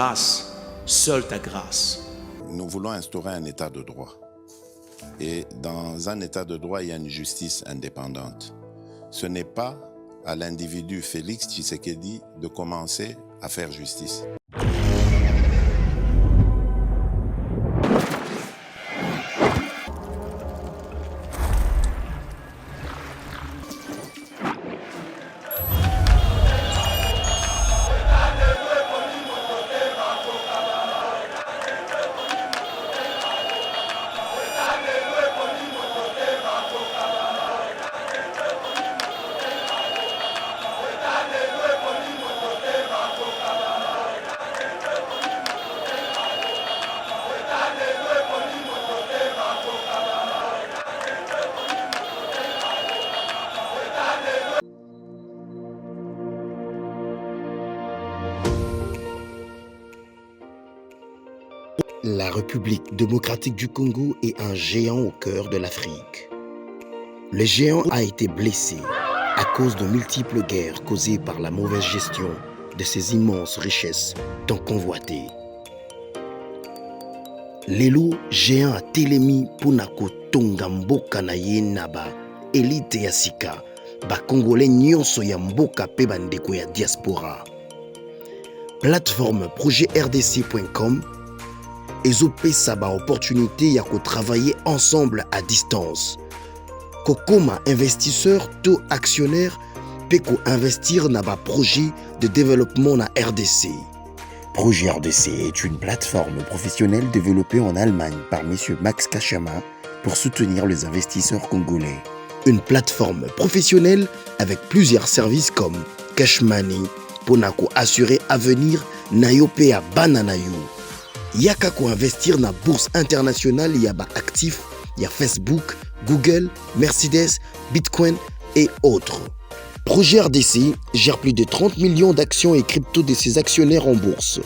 grâce, seule ta grâce. Nous voulons instaurer un état de droit. Et dans un état de droit, il y a une justice indépendante. Ce n'est pas à l'individu Félix Tshisekedi de commencer à faire justice. La République démocratique du Congo est un géant au cœur de l'Afrique. Le géant a été blessé à cause de multiples guerres causées par la mauvaise gestion de ses immenses richesses tant convoitées. Lelo géant a telemi pona kotonga mboka na ye na ba élite ya sika ba congolais nyonso ya mboka pe bandeko ya diaspora. Plateforme projetrdc.com ezopesa ba opportunité ya ko travailler ensemble à distance. Kokoma investisseur to actionnaire pe ko investir na ba projet de développement na RDC. Projet RDC est une plateforme professionnelle développée en Allemagne par M. Max Kachama pour soutenir les investisseurs congolais. Une plateforme professionnelle avec plusieurs services comme Cash Money, Ponako assurer avenir Nayope à Bananayo. Yaka ko investir na bourse internationale yaba actifs, y a Facebook, Google, Mercedes, Bitcoin et autres. Projet RDC gère plus de 30 millions d'actions et crypto de ses actionnaires en bourse.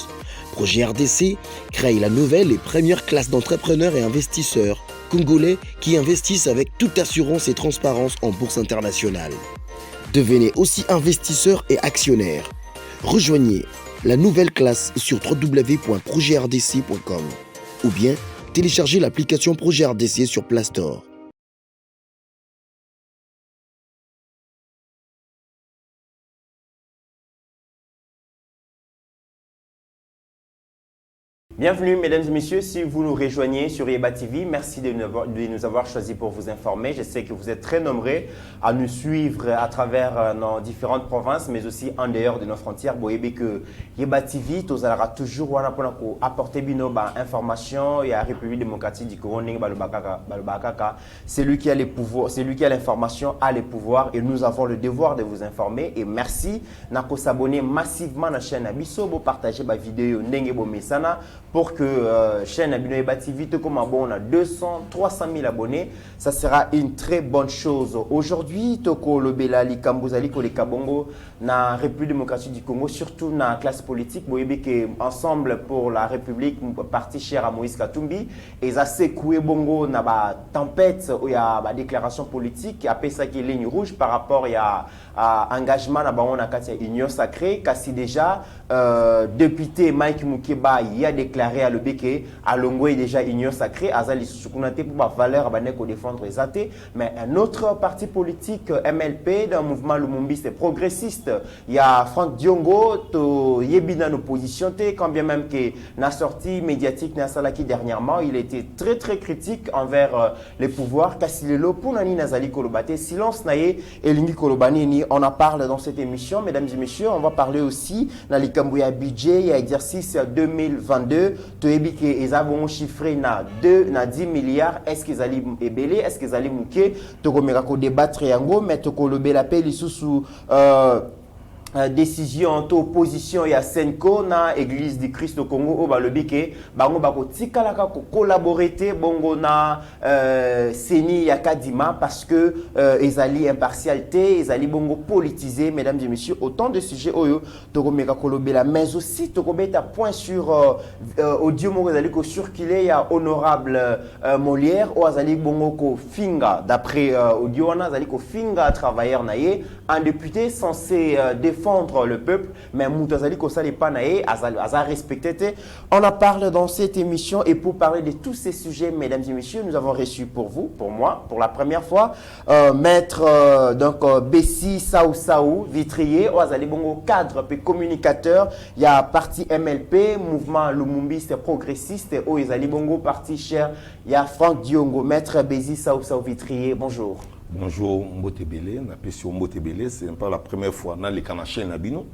Projet RDC crée la nouvelle et première classe d'entrepreneurs et investisseurs congolais qui investissent avec toute assurance et transparence en bourse internationale. Devenez aussi investisseur et actionnaire. Rejoignez la nouvelle classe sur www.projetrdc.com ou bien téléchargez l'application Projet RDC sur Play Store. Bienvenue mesdames et messieurs, si vous nous rejoignez sur Yeba TV, merci de nous avoir choisi pour vous informer. Je sais que vous êtes très nombreux à nous suivre à travers nos différentes provinces, mais aussi en dehors de nos frontières. Vous voyez que Yeba TV, vous allez toujours apporter des informations et la République démocratique du Congo, c'est lui qui a les pouvoirs, c'est lui qui a l'information, a les pouvoirs et nous avons le devoir de vous informer. Et merci de s'abonner massivement à la chaîne Abisso, de partager ma vidéo pour que chaîne Yeba TV, comme on a 200, 300 000 abonnés, ça sera une très bonne chose. Aujourd'hui, toko lobela likambuzali ko lekabongo na République démocratique du Congo, surtout na la classe politique, vous voyez que ensemble pour la République, parti cher à Moïse Katumbi, et ça secoué bongo na ba tempête où il y a ba déclaration politique, après ça qui est ligne rouge par rapport à engagement na ba on a katia union sacrée, kasi déjà député Mike Mukeba y a déclaré à l'Obeke à Longo est déjà union sacrée, Azali Sukunate pour ma valeur à défendre les athées, mais un autre parti politique MLP dans le mouvement Lumumbi c'est progressiste, il y a Franck Diongo to yebina en opposition quand bien même que la sortie médiatique na salaki dernièrement, il était très critique envers les pouvoirs Kassilelo pour nani nazali kolobate silence naye elingi kolobani ni on en parle dans cette émission mesdames et messieurs, on va parler aussi dans les Kambouya budget, il y a exercice 2022 toyebi ke ezabon chiffré na 10 milliards, est-ce qu'ils allaient ébélé, est-ce qu'ils allaient mouquer tokomeka ko débattre yango mais tokolobela pe lisusu décision to opposition ya Senko na église du Christ au Congo au balobike bango bako tikalaka ko collaborer bongo na Seni ya Kadima parce que ezali impartialité, ezali bongo politisé mesdames et messieurs, autant de sujets oyo tokomeka kolobela mais aussi tokobeta point sur audio mo ezali ko circuler ya honorable Molière o azali bongo ko finga d'après audio wana azali ko finga travailleur naie un député censé défendre défendre le peuple, mais Moutazali Kosali Panae, Aza respecté. On en parle dans cette émission et pour parler de tous ces sujets, mesdames et messieurs, nous avons reçu pour vous, pour moi, pour la première fois, maître Bessi Saou Vitrier, Oazali Bongo cadre et communicateur, il y a parti MLP, mouvement Lumumbiste progressiste, Oazali Bongo parti cher, il y a Franck Diongo, maître Bessi Saou Vitrier, bonjour. Bonjour Mbotebele, napesi Mbotebele, c'est pas la première fois dans les canachels nabino.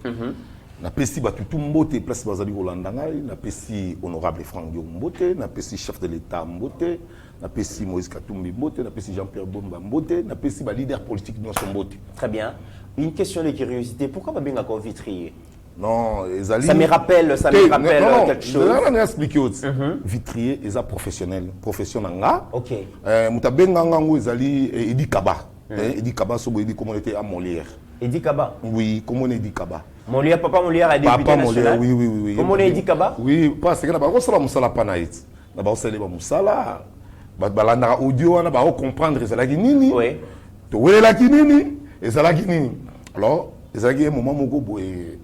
Napesi batutu Mbote place bazali Rolandangai, napesi honorable Franck Diongo Mbote, napesi chef de l'État Mbote, napesi Moïse Katumbi Mbote, napesi Jean-Pierre Bomba Mbote, napesi ba leader politique nyonso Mbote. Très bien. Une question de curiosité, pourquoi pas bien encore Vitrier? Non, ezali ça me rappelle quelque chose. Je vais expliquer autre. Vitrier est professionnel, professionnel nga. OK. Mutabenga ngango ezali Edi Kaba. Edi Kaba sobo Edi communauté à Molière. Edi Kaba. Oui, comment on Edi Kaba. Molière, papa Molière a débuté Papa national. Molière, oui. Comment on Edi Kaba? Oui, parce que na ba kosala musala panaït. Na ba kosala ba musala. Ba balanda audio wana ba comprendre ezalaki nini. Oui. To welaki nini? Ezalaki nini? Alors, ezalaki un moment moko boye.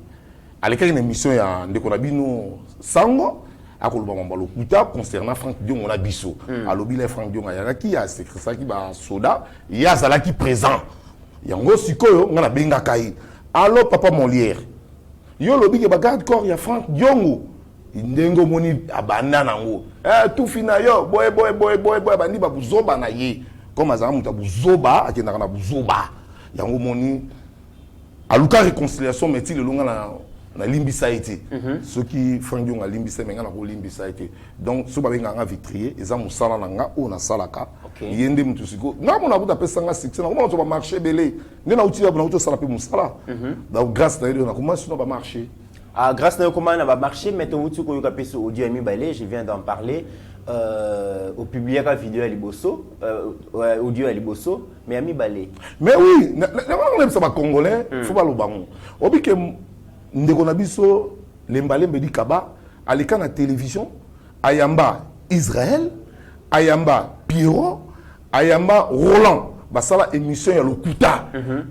Avec une émission ya ndeko na bino sango akoloba mambalo kuta concernant Franck Diongo na biso alobi le Franck Diongo ya ki ya secrétaire ki ba soda ya zala ki présent yango sikoyo ngana benga kai allo papa Molière yo lobi ke ba garde corps ya Franck Diongo ndengo moni abanda nango tout fina yo boy bandi ba buzoba na ye comme azama muta buzoba akenda na buzoba yango moni aluka réconciliation meti le longa na limbisa été ceux qui Franck Diongo a limbisa mais ngana ko limbisa été donc so ba benga nga Vitrier eza musala na nga o na salaka yende mutu siko na mona buta pesa nga succès na comment to ba marché belé ngena uti ya na to sala pe musala donc grâce na na comment sino ba marché grâce na comment na ba marché mais to uti ko yoka pesa audio ami balé je viens d'en parler au publier la vidéo à Liboso audio à Liboso mais ami balé mais oui on aime ça ba congolais faut pas le bango obi ke ndeko na biso lembalembe di Kaba aleka na télévision ayamba Israël ayamba Pierrot ayamba Roland basala émission ya lokuta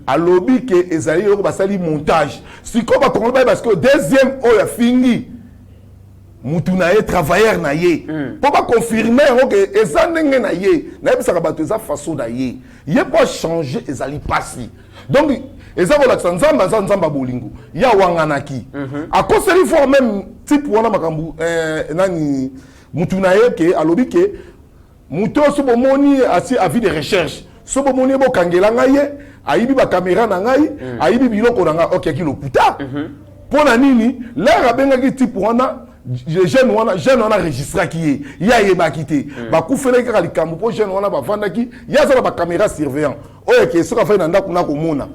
alobi ke ezali yo basali montage siko ba congolais parce que deuxième oya fingi mutu na ye travailleur na ye pour pas confirmer que eza ndenge na ye na yebisaka bato eza façon na ye ye pas changer ezali pasi donc eza kolakisa nzambe aza nzambe bolingo ya wanganaki akoseli fort même type wana makambu nani mutu na ye ke alobi ke mutu so bomoni asi avis de recherche so bomoni bokangela ngai ye ayibi ba caméra na ngai ayibi biloko na ngai okaki lokuta pona nini la bengaki type wana jeune wana registré qui ya yebaki te ba kufele ka likambo po jeune wana ba vandaki ya za ba caméra surveillant oye ke soka fa na ndako na komona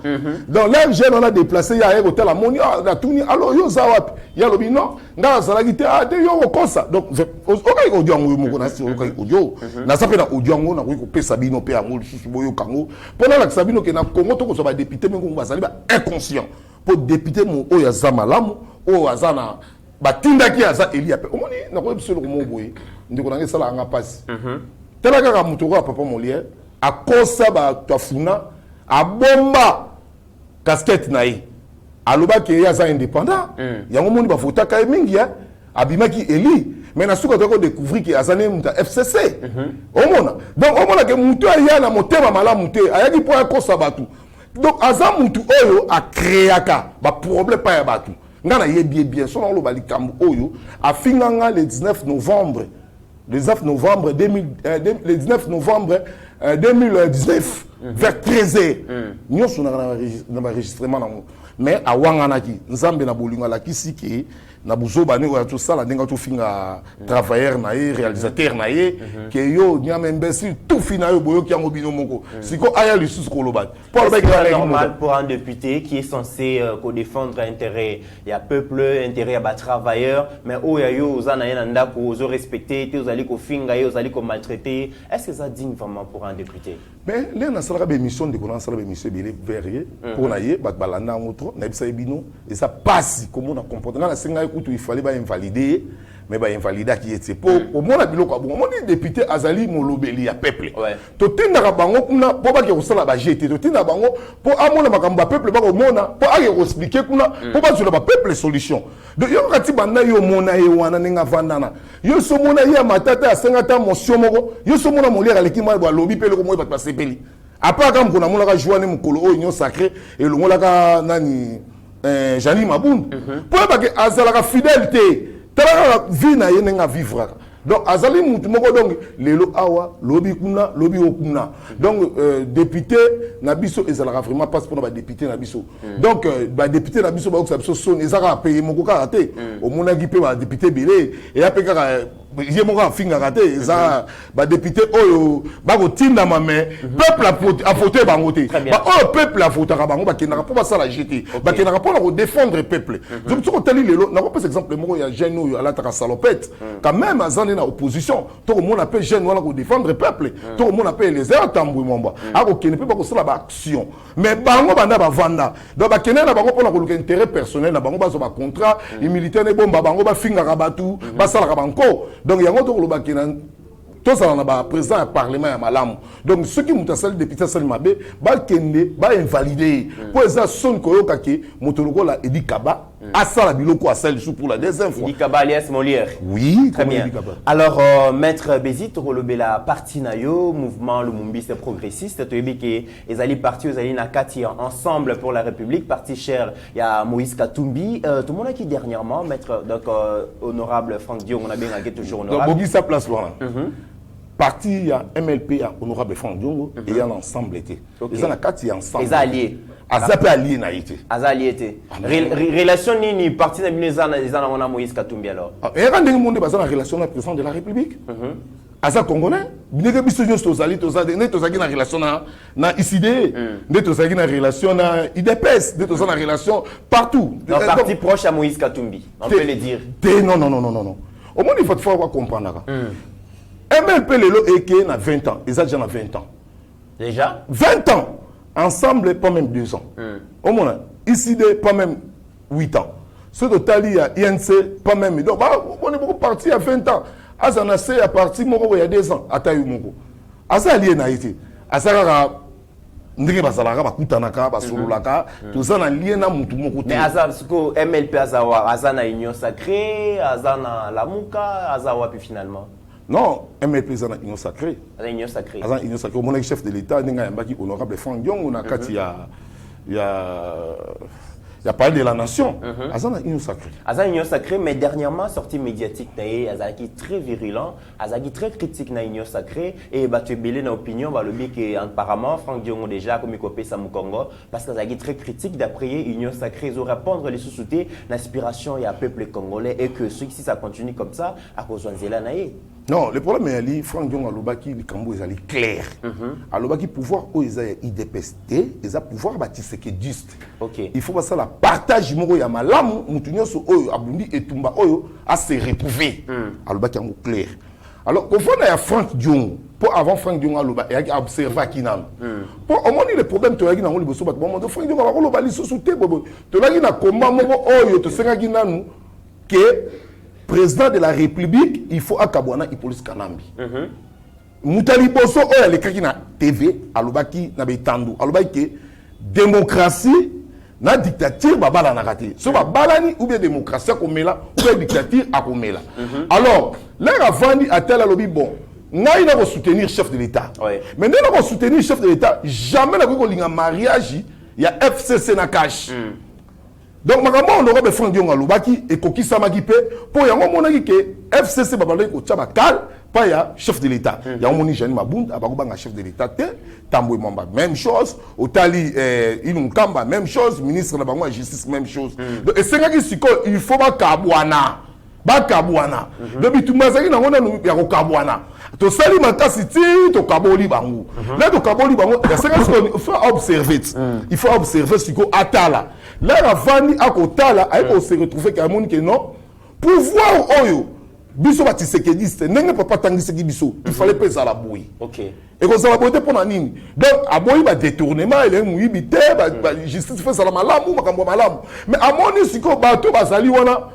donc là jeune wana déplacé ya yego tela moni la tuni alors yo za wapi ya lobi non nga za ki te de yo kosa donc okay audio ngo moko na si okay audio na sa pe na audio ngo na ko pesa bino pe angol susu boyo kango pona la sabino ke na Congo to ko so ba député mengo ba zali ba inconscient pour député mo oya za malamu o azana batindaki aza Elia pe omoni na ko biso ko mo boye ndiko na ngesala anga pasi tela kaka mutu ko papa Molière akosa ba twafuna abomba casquette na ye aloba ke ya za indépendant yango moni ba fotaka e mingi ya abimaki Eli mais na suka to découvrir que azane muta FCC omona donc omona ke mutu ya na motema malamu te ayaki po akosa batu donc aza mutu oyo a créaka ba problème pa ya batu ngana yebi bien son lo bali kambu oyo afinganga le 19 novembre 2019 vers 13h nyoso na enregistrement mais awanganaki nzambe na bolingo la kisiki na buzoba ne wa to sala ndinga to finga travailleur na ye réalisateur na ye ke yo nyama imbécile tout fina yo boyo ki ngobino moko siko aya lisusu ko lobat pour le normal pour un député qui est censé défendre intérêt ya peuple intérêt ya travailleur mais o ya yo zana yena ndako ozo respecter te ozali ko finga yo ozali ko maltraiter est-ce que ça digne vraiment pour un député mais les na sala ba émission de connaissance la émission belé verrier pour na ye bat balanda ngotro na bisa ebino et ça passe comment on comporte na singa kutu il fallait ba invalider mais ba invalida qui était pour au moins la biloko bon on dit député azali molobeli ya peuple to tindaka bango kuna po ba ke kosala ba jeté to tinda bango po amona makambo peuple ba ko mona po ake ko expliquer kuna po ba zula ba peuple solution de yo kati banda yo mona ye wana ninga vandana yo so mona ye matata ya 50 motion moko yo so mona molière aleki ma ba lobi pele ko mo ba sepeli apa kam kuna mona ka joine mukolo o union sacré et le mola ka nani Jani Maboun pour ba ke azala ka fidélité tala vie na ye nga vivre donc azali mutu moko donc lelo awa lobi kuna lobi okuna donc député na biso ezalaka vraiment passe pour ba député na biso donc ba député na biso ba ko biso son ezaka payer moko ka raté au mona gi pe ba député belé et apeka ye moko afinga raté eza ba député oyo ba ko tinda mame peuple a voté bango te ba o peuple a voté ka bango ba kenaka po ba sala jeter ba kenaka po na ko défendre peuple je me suis retenu lelo na ko pas exemple moko ya jeune oyo ala ta salopette quand même azane na opposition to ko mona pe jeune wala ko défendre peuple to ko mona pe les airs tambou momba a ko kene pe ba ko sala ba action mais bango banda ba vanda donc ba kenena na bango po na ko luka intérêt personnel na bango ba so ba contrat les militaires ne bomba bango ba finga ka batu ba sala ka banko donc yango to ko luka kenan tout ça on a président du parlement à Malam donc ceux qui montent salle député salle mabé ba kende ba invalider pour ça son koyoka ki motoloko la Edi Kaba à ça la biloko à celle sous pour la deuxième fois Edi Kaba alias Molière oui très bien alors maître Bézit rolobe la parti nayo mouvement Lumumbiste progressiste to ebiki ezali parti ezali na kati ensemble pour la République parti cher il y a Moïse Katumbi tout le monde qui dernièrement maître donc honorable Franck Dion on a bien gagné toujours honorable donc Bogi sa place là parti il y a MLP à honorable Franck Diongo et il y a l'ensemble été ils ont la carte ensemble ils alliés azape allié na été azali été relation ni parti na binezana ezana wana Moïse Katumbi alors et quand ndenge monde bazana relation na président de la République aza congolais bineke biso nyonso tozali ne tozaki na relation na ICD ne tozaki na relation na IDPS ne tozali na relation partout donc parti proche à Moïse Katumbi on peut le dire non au moins il faut comprendre MLP lelo eke na 20 ans ils ont déjà 20 ans déjà 20 ans ensemble pas même 2 ans au moins ICD pas même 8 ans ce total il y a INC pas même donc on est beaucoup parti à 20 ans azana c'est à partir moko il y a 2 ans atayu moko asa lié na été asaka ndenge basalaka bakutanaka basololaka toza na lié na mutu moko te mais asa siko MLP azawa azana union sacrée azana lamuka azawa puis finalement non, MLP est une union sacrée. Union sacrée. Union sacrée. Mon chef de l'État, honorable Franck Dion, on a il y a parlé de la nation. Azan union sacrée. Azan union sacrée, mais dernièrement sortie médiatique naé, azaki très virulent, azaki très critique na union sacrée et tu belé na opinion ba le que apparemment Franck Dion déjà comme copé sa Congo parce qu'azaki très critique d'après union sacrée ils ont répondre les sous-soutés l'inspiration et à peuple congolais et que si ça continue comme ça à cause de Nzela naé. Non, le problème est que Franck Dion alobaki le Cambo est clair. Alobaki pouvoir où ils ont IDPST, ils ont pouvoir bâtir ce qui est juste. OK. Il faut que ça la partage moko ya malamu mutunyo so oyo abundi etumba oyo à se retrouver. Alobaki en clair. Alors au fond il y a Franck Dion pour avant Franck Dion aloba et observer kinam. Pour au moins le problème to yaki na ngoli boso ba moment Franck Dion aloba li so souté bobo. To laki na combat moko oyo to senga kinanu que président de la République, il faut akabwana Hippolyte Kanambi. Moutali Bosso oya le kaki na TV alobaki na betandu alobaki que démocratie na dictature babala na raté. So babalani ou bien démocratie akomela ou bien dictature akomela. Alors, là avandi atel alobi bon, ngai na ko soutenir chef de l'État. Mais ngai na ko soutenir chef de l'État, jamais na ko linga mariage il y a FCC na cash. Donc, on aurait besoin de Lubaki et Koki Samagipe pour y avoir que FCC Babalé au Tchabakal, pas ya chef de l'État. Il y a un moni Jani Mabound, Abagouba chef de l'État, Tamboué Mamba, même chose. Otali Ilunkamba, même chose. Ministre de la Justice, même chose. Et c'est il faut pas Kabouana. Bakabouana. Depuis tout le monde, il y a Kabouana. To sali makasi ti to kaboli bango. Là to kaboli bango, il faut observer. Il faut observer ce qu'on atala. Là la vani akotala ay se retrouver ka monde que non. Pouvoir oyo biso ba tisekediste nenge papa tangise ki biso. Il fallait pesa la boui. OK. Et qu'on la boite pour nani. Donc aboyi ba détournement il est muibité ba justice fait ça la malamu makambo malamu. Mais amoni siko bato bazali wana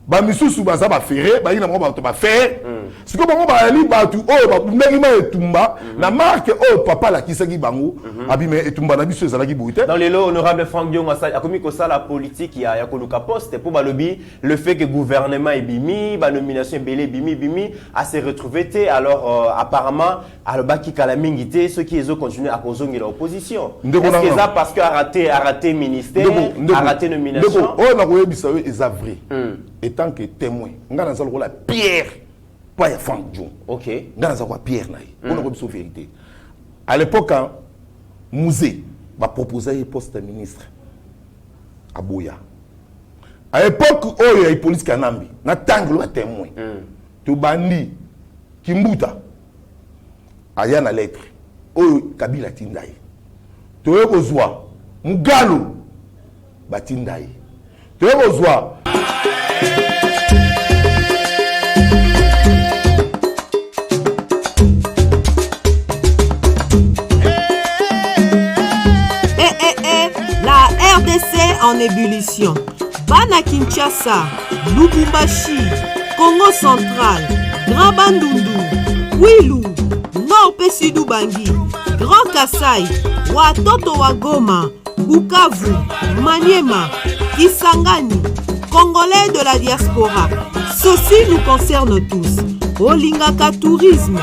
ba misusu baza ba ferré ba ina mo ba to ba fer siko bango ba ali ba tu o ba mengi ma etumba na marque o papa la kisaki bango abi me etumba na biso ezalaki buite dans les lots honorable Franck Dion a commis que ça la politique il y a koluka poste pour ba lobby le fait que gouvernement est bimi ba nomination belé bimi a se retrouvé alors apparemment alors ba ki kala mingité ceux qui ils ont continué à causer l'opposition est-ce que ça parce que a raté ministère a raté nomination oh na koyebisa we eza vrai étant que témoin ngana za la pierre pas ya Franck Dion OK ngana za kwa pierre na on a koyebisa vérité à l'époque musée va proposer un poste de ministre à Boya à l'époque oyo ya police kanambi na tango la témoin to bandi kimbuta aya na lettre oyo Kabila tindai to yokozwa mugalo batindai to yokozwa La RDC en ébullition. Bana Kinshasa, Lubumbashi, Congo central, Grand Bandundu, Kwilu, Nord Pessidou Bangui, Grand Kassai, Watoto Wagoma, Bukavu, Maniema, Kisangani, Congolais de la diaspora. Ceci nous concerne tous. Olingaka tourisme,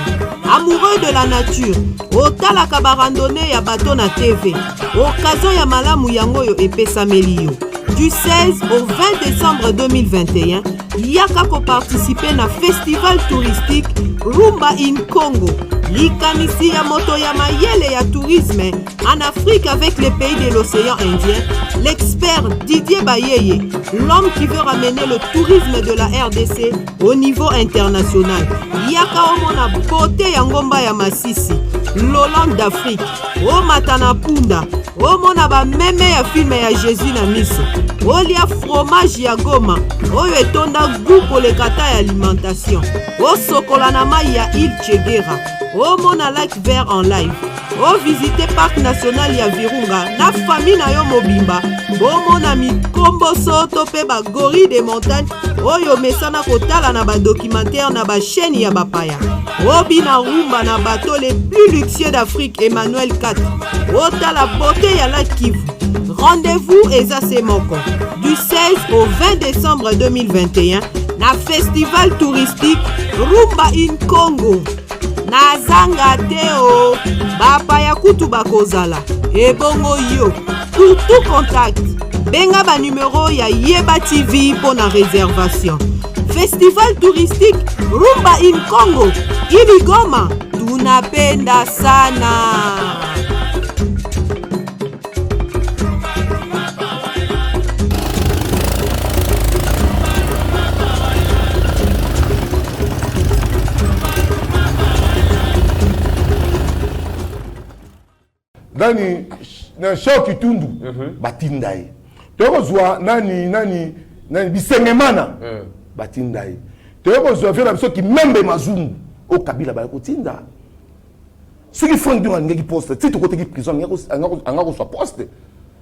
amoureux de la nature, otalaka barandonné ya bateau na TV, occasion ya malamu yango yo epesameli yo. Du 16 au 20 décembre 2021, yaka ko participer na festival touristique Rumba in Congo. Likanisi ya moto ya mayele ya tourisme en Afrique avec les pays de l'océan Indien, l'expert Didier Bayeye, l'homme qui veut ramener le tourisme de la RDC au niveau international. Yaka omona beauté ya ngomba ya Masisi, l'Hollande d'Afrique, o matana punda, omona ba meme ya film ya Jésus na miso, olia fromage ya Goma, oyo etonda goût kolekata ya alimentation, o sokola na mai ya Il Chegera, o mona lac vert en live, o visiter parc national ya Virunga na famille na yo mobimba, o mona mikombo soto pe ba gorille de montagne oyo mesana kotala na ba documentaire na ba chaîne ya bapaya, o bina rumba na bateau les plus luxueux d'Afrique Emmanuel 4, o tala beauté ya lac Kivu. Rendez-vous eza semoko du 16 au 20 décembre 2021 na festival touristique Rumba in Congo. Nazanga teo bapaya kutu bakozala ebongo yo. Pour tout contact benga ba numéro ya Yeba TV pour na réservation. Festival touristique Rumba in Congo Ibigoma, tunapenda sana. Nani na shoki tundu batindai tokozwa nani bisengemana batindai tokozwa vela biso ki membe mazungu o Kabila ba kotinda siki Franck Dion ngeki poste ti to côté ki prison ngako so poste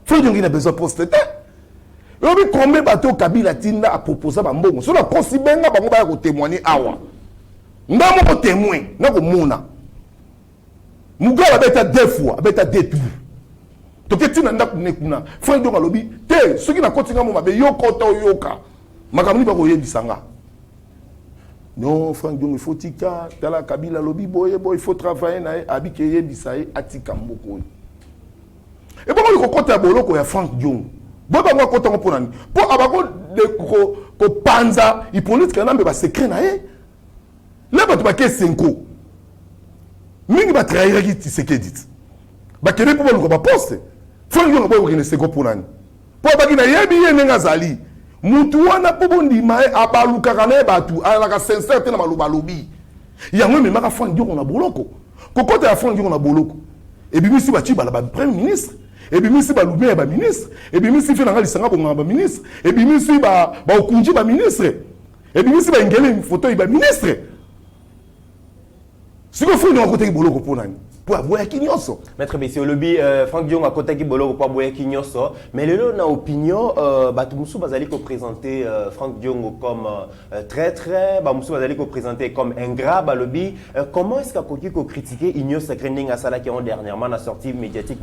Franck Dion ngina besoin poste te yobi kombe bato Kabila tinda a proposer ba mbongo so na konsibenga bango ba ko témoigner awa ndamo ko témoin na ko mona Mugala beta deux fois, beta deux tours. Toke tina nda kunekuna. Franck Dion alobi te soki na kotinga mo mabe yokota yoka. Makamuni ba ko yebisanga. Non, Franck Dion il faut tika tala Kabila lobi boye boy il faut travailler na abike yebisaye atika mboko. Et bon ko kota boloko ya Franck Dion. Bo ba ko kota ko nani. Po abako de ko panza i politique na mbe ba secret na e. Le ba to ba ke 5. Mingi ba trahir ki Tshisekedi. Ba kene pour ba poste. Franck Dion ba ko ne seko pour nani. Po ba ki na yebi ye nga zali. Mutu wana po bondima e abaluka kana e batu ala ka sincère te na maluba lobi. Yango me maka Franck Dion na boloko. Kokota ya Franck Dion na boloko. E bi misi ba ti ba la ba premier ministre. Et puis misi ba lumé ba ministre. Et puis misi fait na lisanga ko ba ministre. Et puis misi ba okunji ba ministre. Et puis misi ba ngele photo ba ministre. Si vous faites un côté boloko pour nani. pour avoir Kinyoso. Maître Bessi, au lobby, Franck Dion a côté qui bolo pour avoir Kinyoso, mais le lot na opinion, Batumoussou Bazali ko présenter Franck Dion comme traître, Batumoussou Bazali ko présenter comme ingrat, lobby. Comment est-ce qu'il faut critiquer Igno Sakrening Asala qui ont dernièrement la sortie médiatique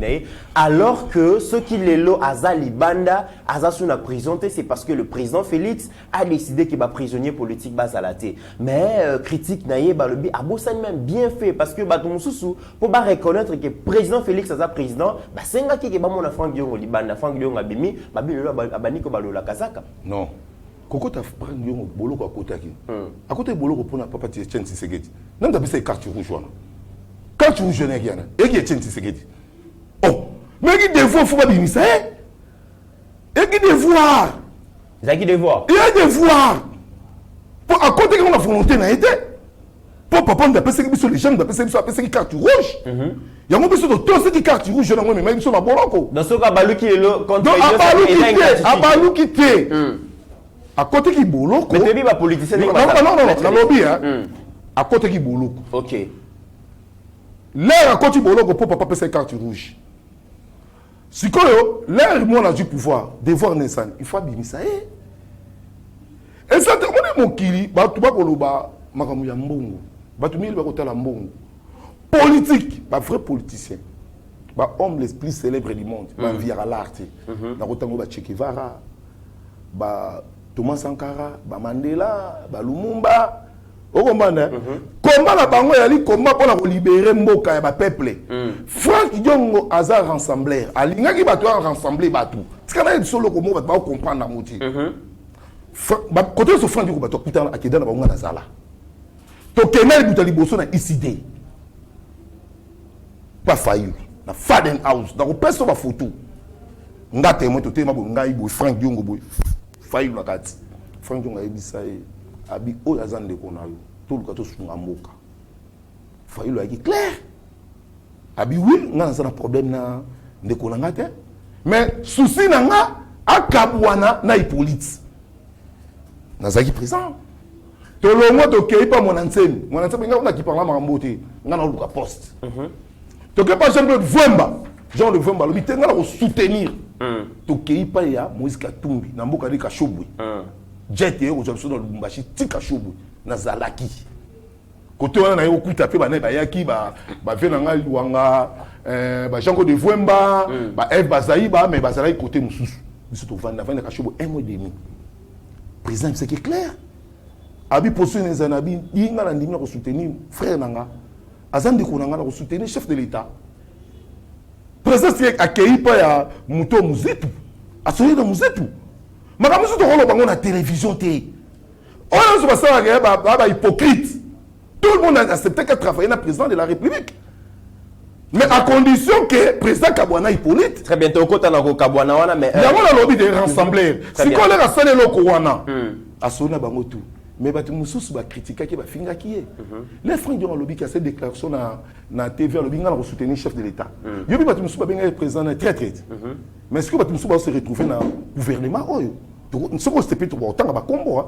alors que ceux qui les lot Azali Banda, Azasuna présenté, c'est parce que le président Félix a décidé qu'il va prisonnier politique Bazalate. Mais critique naïe, lobby, Abossan même bien fait parce que Batumoussou pour reconnaître que le président Félix est président, c'est un qui est Franck Dion au Liban, Franck Dion a bimi, Baniko Balola Kazaka. Non. Koko ta Franck Dion boloko à côté qui. À côté boloko pour na papa Tien Tshisekedi. Même d'abord c'est carte rouge là. Carte rouge n'est rien. Et qui est Tien Tshisekedi. Oh, mais qui devoir faut pas bimisa. Et qui devoir. Il y a devoir. Il y a devoir. Pour à côté qu'on a volonté n'a été. Pour papa on appelle ça que les gens appellent ça carte rouge. Il y a mon besoin de tous ces cartes rouges là mais même sur la boloko. Dans ce cas Balou qui est là contre Abalou qui était. À côté qui boloko. Mais tu dis pas politicien. Non, dans lobby hein. À côté qui boloko. OK. L'air à côté boloko pour papa passer carte rouge. Si quoi l'air moi a du pouvoir, devoir Nessan, il faut bimisa et ça te mon kili, ba tu ba koloba makamu ya mbongo. Ba tu mili ba kotala mbongo. Politique, ba vrai politicien. Ba homme les plus célèbres du monde, ba via l'art. Na kotango ba Che Guevara, ba Thomas Sankara, ba Mandela, ba Lumumba. O comprendre? Comment la bango yali comment pour libérer mboka ya ba peuple. Franck Diongo azar rassembleur. Alinga ki ba to rassembler ba tout. Tikana solo comment ba comprendre na moti. Côté ce Franck Diongo ba to kutana akeda na bango na zala. To kenel butali boso na ICD. Pas failli. Na Faden House, dans personne ba photo. Nga témoin to témoin bo ngai bo Franck Diongo bo failli na kati. Franck Diongo ebisa abi o yazande kona yo to lukato sunga mboka. Failli lo est clair. Abi oui, nga na problème na ndeko na ngate. Mais souci na nga akabwana na Hippolyte. Nazaki présent. To lo mo to kei pa mon enseigne. Mon enseigne nga na ki parla mambote. Nga na luka poste. To ke pas Jean-Claude Vwemba. Jean de Vwemba lo bitenga na ko soutenir. To kei pa ya Moïse Katumbi na mboka de Kashobwe. Jet ko jomso na Lubumbashi ti Kashobwe na Zalaki. Côté wana na yo kuta pe ba na ba yaki ba vena nga luanga ba Jean-Claude Vwemba, ba F Bazaïba mais bazalaki côté mususu. Biso to vanda Kashobwe 1 mois et demi. Président c'est clair. Abi posé les anabi inga na ndimi na ko soutenir frère nanga. Azandi ko nanga na ko soutenir chef de l'état. Président c'est accueilli pa ya Muto Muzetu. Asoye na Muzetu. Madame Muzetu ko lo bango na télévision té. On se passe ba hypocrite. Tout le monde a accepté qu'elle travaillait dans le président de la République. Mais à condition que le président Kabwana Hippolyte. Très bientôt, quand on a Kabwana, mais. Il y a un lobby de rassembler. Si on a rassemblé le Kouana, à son abango tout. Mais bah tu mususu ba critiquer qui ba finga qui est. Les frères du lobby qui a cette déclaration na TV lobby nga na soutenir chef de l'État. Yo bi ba tu mususu ba benga président très très. Mais est-ce que ba tu mususu ba se retrouver dans gouvernement oyo? Donc ce qu'on s'était fait tout autant ba combo.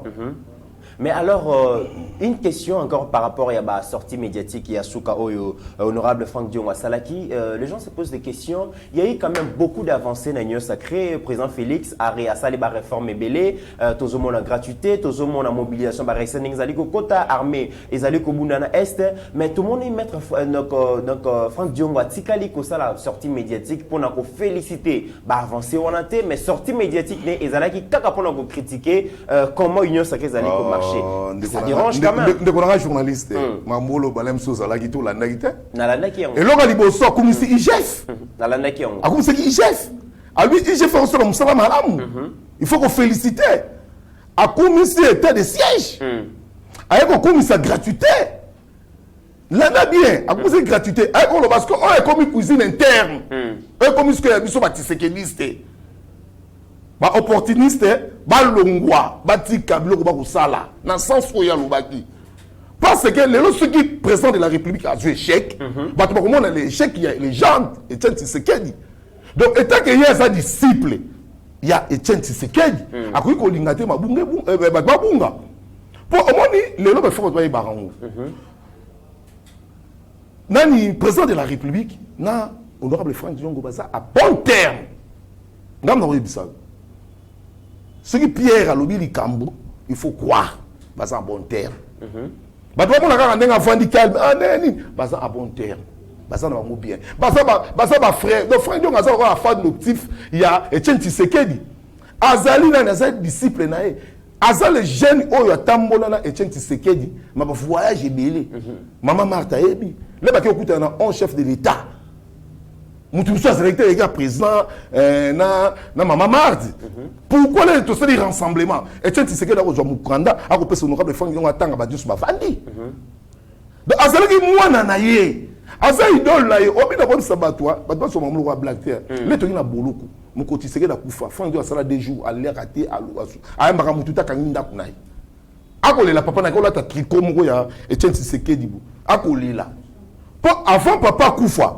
Mais alors, une question encore par rapport à la sortie médiatique et à Souka Oyo, honorable Franck Dion Salaki. Les gens se posent des questions. Il y a eu quand même beaucoup d'avancées dans l'Union sacrée. Le président Félix a réassalé la réforme Ebélé, tout le monde a gratuité, tout le monde a mobilisation, quota armée, ils allaient au Bundana Est. Mais tout le monde y mettre Franck Dion Tikali ça la sortie médiatique pour nous féliciter. Avancée on a mais sortie médiatique, ils allaient pour critiquer comment l'Union sacrée allait marcher. Ça dérange quand même. Ndeko journaliste, Mamolo Balem Sozalaki to landaki te. Na landaki yango. Et loka liboso akumisi IGF. Na landaki yango. Akumisi IGF. Abi IGF fait aussi musala malamu. Il faut qu'on félicite. Akumisi état de siège. Avec akumisa gratuité. Landa bien, akumisi gratuité. Avec on parce que on est comme une cuisine interne. Eux comme ce que biso batisekeliste. Ba opportuniste, ba longwa, ba tika biloko ba kusala, dans sens où il y a l'obaki. Parce que ceux qui président de la République a joué échec, bah tu vois comment on a l'échec, il y a les gens, Etienne Tshisekedi. Donc étant qu'il y a sa disciple, il y a Etienne Tshisekedi, à quoi qu'on l'ingate ma bunga, bah bunga. Pour au moins les lois faut pas y barango. nani président de la République na honorable Franck Diongo baza à bon terme ngam na oyebisa ce qui Pierre a lobi likambo il faut croire baza à bon terme bato bamona kaka ndenge avandi calme nani baza à bon terme baza na bango bien baza ba frère donc Franck Diongo aza ko fa adoptif ya Etienne Tshisekedi azali nani azali disciple na ye aza le jeune oyo atambola na Etienne Tshisekedi ma ba voyage ebele Maman Martha ebi le baki okuta na un chef de l'État mutu so sélecteur les gars président na Maman Martha pourquoi les tous ces rassemblements Etienne Tshisekedi a rejoint Mukanda a ko pesa honorable Franck Diongo atanga ba disu ba vandi donc azali ki mwana na ye aza idole na ye obi na bon sabatwa ba so mamulo wa black terre le to na boloko mukoti Tshisekedi akufa Franck Diongo sala 2 jours aller rater à l'ouasu a mbaka mututa kanginda kunai akolela papa na ko lata tricot moko ya Etienne Tshisekedi bu akolela avant papa kufa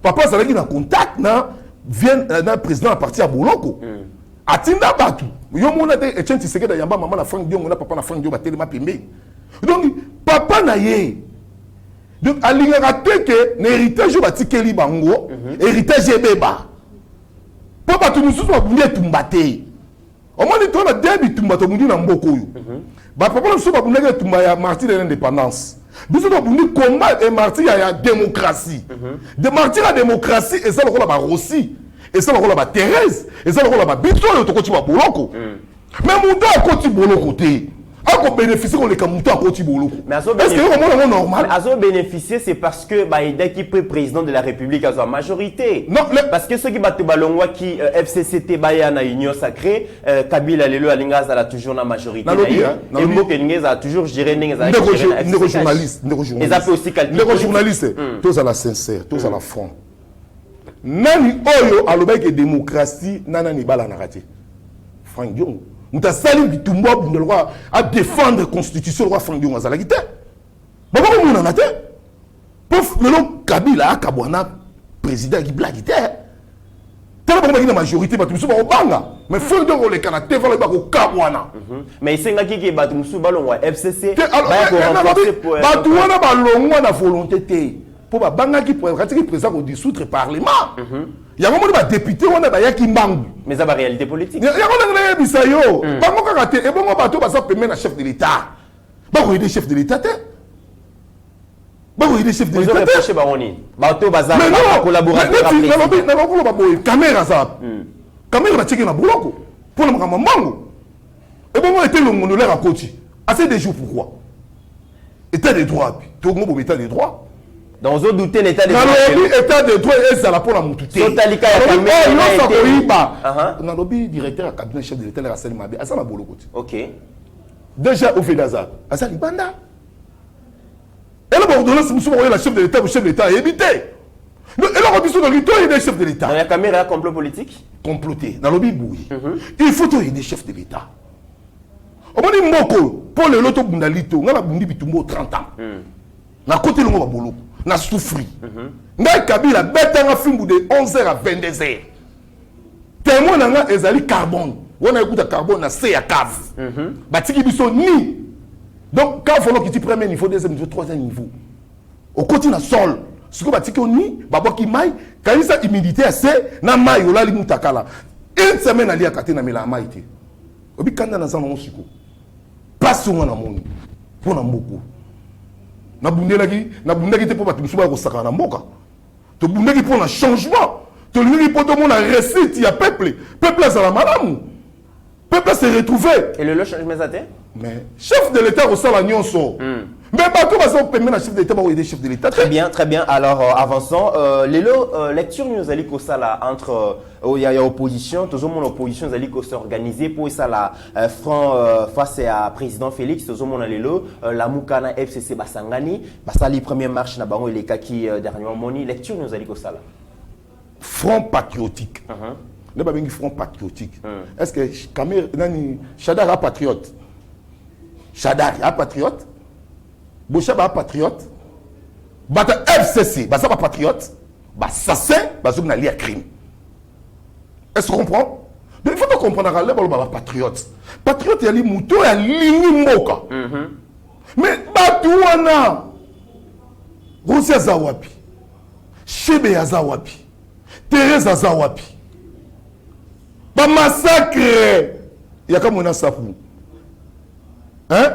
papa zalaki na contact na vient na président à partir à boloko atinda batu yo mona te Etienne Tshisekedi yamba maman na Franck Diongo na papa na Franck Diongo batelema pembe donc papa na ye donc alinga rateke na héritage batikeli bango héritage ebeba papa tu mususu babundi etumbate omoni to na debi tumbato mundi na mboko yo ba papa na so babundi etumba ya martyr de l'indépendance biso babundi combat et martyr ya démocratie de martyr la démocratie et ça le rôle ba Rossi et ça le rôle ba Thérèse et ça le rôle ba biso yo to koti ba boloko mais mundo akoti boloko te ako bénéficier on les kamuto akoti boloko est-ce que comment normal azo bénéficier c'est parce que ba ida qui peut président de la République azo majorité non parce que ceux qui battent balongwa qui FCCT baya na union sacrée Kabila lelo alinga a toujours na majorité et Mokengeza a toujours géré ningeza ndeko journaliste et ça peut aussi calculer ndeko journaliste tous à la sincère tous à la franc nani oyo alobaki démocratie nani bala na raté Franck Diongo muta sali bitumbo bundelo kwa a défendre constitution roi Franck Diongo azala kité baba ko mona naté pof lelo Kabila akabwana président qui blague té tala ba na majorité ba tuso ba obanga mais Franck Diongo le kana té vala ba ko kabwana mais senga ki ba tuso balongwa FCC ba tuwana balongwa na volonté té pour ba banga qui pratique président ko dissoudre parlement ya ko ba député wana ba yaki mbangu mais ça va réalité politique ya ko na bisayo bango kaka te e bongo bato ba sa pemé na chef de l'état ba ko aider chef de l'état te ba ko aider chef de l'état te ba oni bato baza collaborateur na ko ba boy caméra ça caméra ba tiki na boloko pour le mbangu e bongo était le monoleur à Koti assez des jours pourquoi état des droits to ngo bo état des droits dans eux douter l'état des droits état de droit et ça la pour la mututé sotalika ya caméra na lobby directeur à cabinet chef de l'état la Salim Mabe asa na boloko OK déjà au Fedaza asa libanda et le ordonnance musu ko la chef de l'état ou chef de l'état évité et là on dit sur le rito et des chefs de l'état dans la caméra complot politique comploté na lobby boui il faut to des chefs de l'état au moni mboko pour le loto bundalito ngala bundi bitumbo 30 ans na côté le ngo boloko na souffri ngai Kabila betanga fimbu de 11h à 22h témoin nga ezali carbone wana ekuta carbone na C ya cave batiki biso ni donc quand faut que premier niveau deuxième niveau troisième niveau au côté na sol siko batiki ni baboki mai kanisa humidité assez na mai olali mutakala une semaine ali akate na mela mai te obi kanda na zama musiko passe ngona moni pona mboko na bundaki te pour battu musuba ko sakana mboka to bundaki pour un changement to lingi pour tout monde a réussite ya peuple à la malamu peuple s'est retrouvé et le changement ça mais chef de l'état au sala nyonso mais pas tout ça permet na chef de l'état ba aider chef de l'état très bien alors avançons lecture nous allons ko sala entre il y a opposition tout le monde opposition allons ko s'organiser pour ça la front face à président Félix tout le monde lelo la mukana FCC basangani basali première marche na bango les kaki dernièrement moni lecture nous allons ko sala front patriotique ne pas bien front patriotique est-ce que Kamer nani Chadar a patriote Chadar a patriote Bouchaba patriote Bata FCC bah ça pas patriote bah ça c'est bah zouk na lié à crime est-ce qu'on comprend il faut comprendre que les bah patriote il y a les moutons il y a l'ini moka mais batouana Rosi aza wapi, Chebe aza wapi, Thérèse aza wapi. Ba massacre yaka mona sapu. Hein?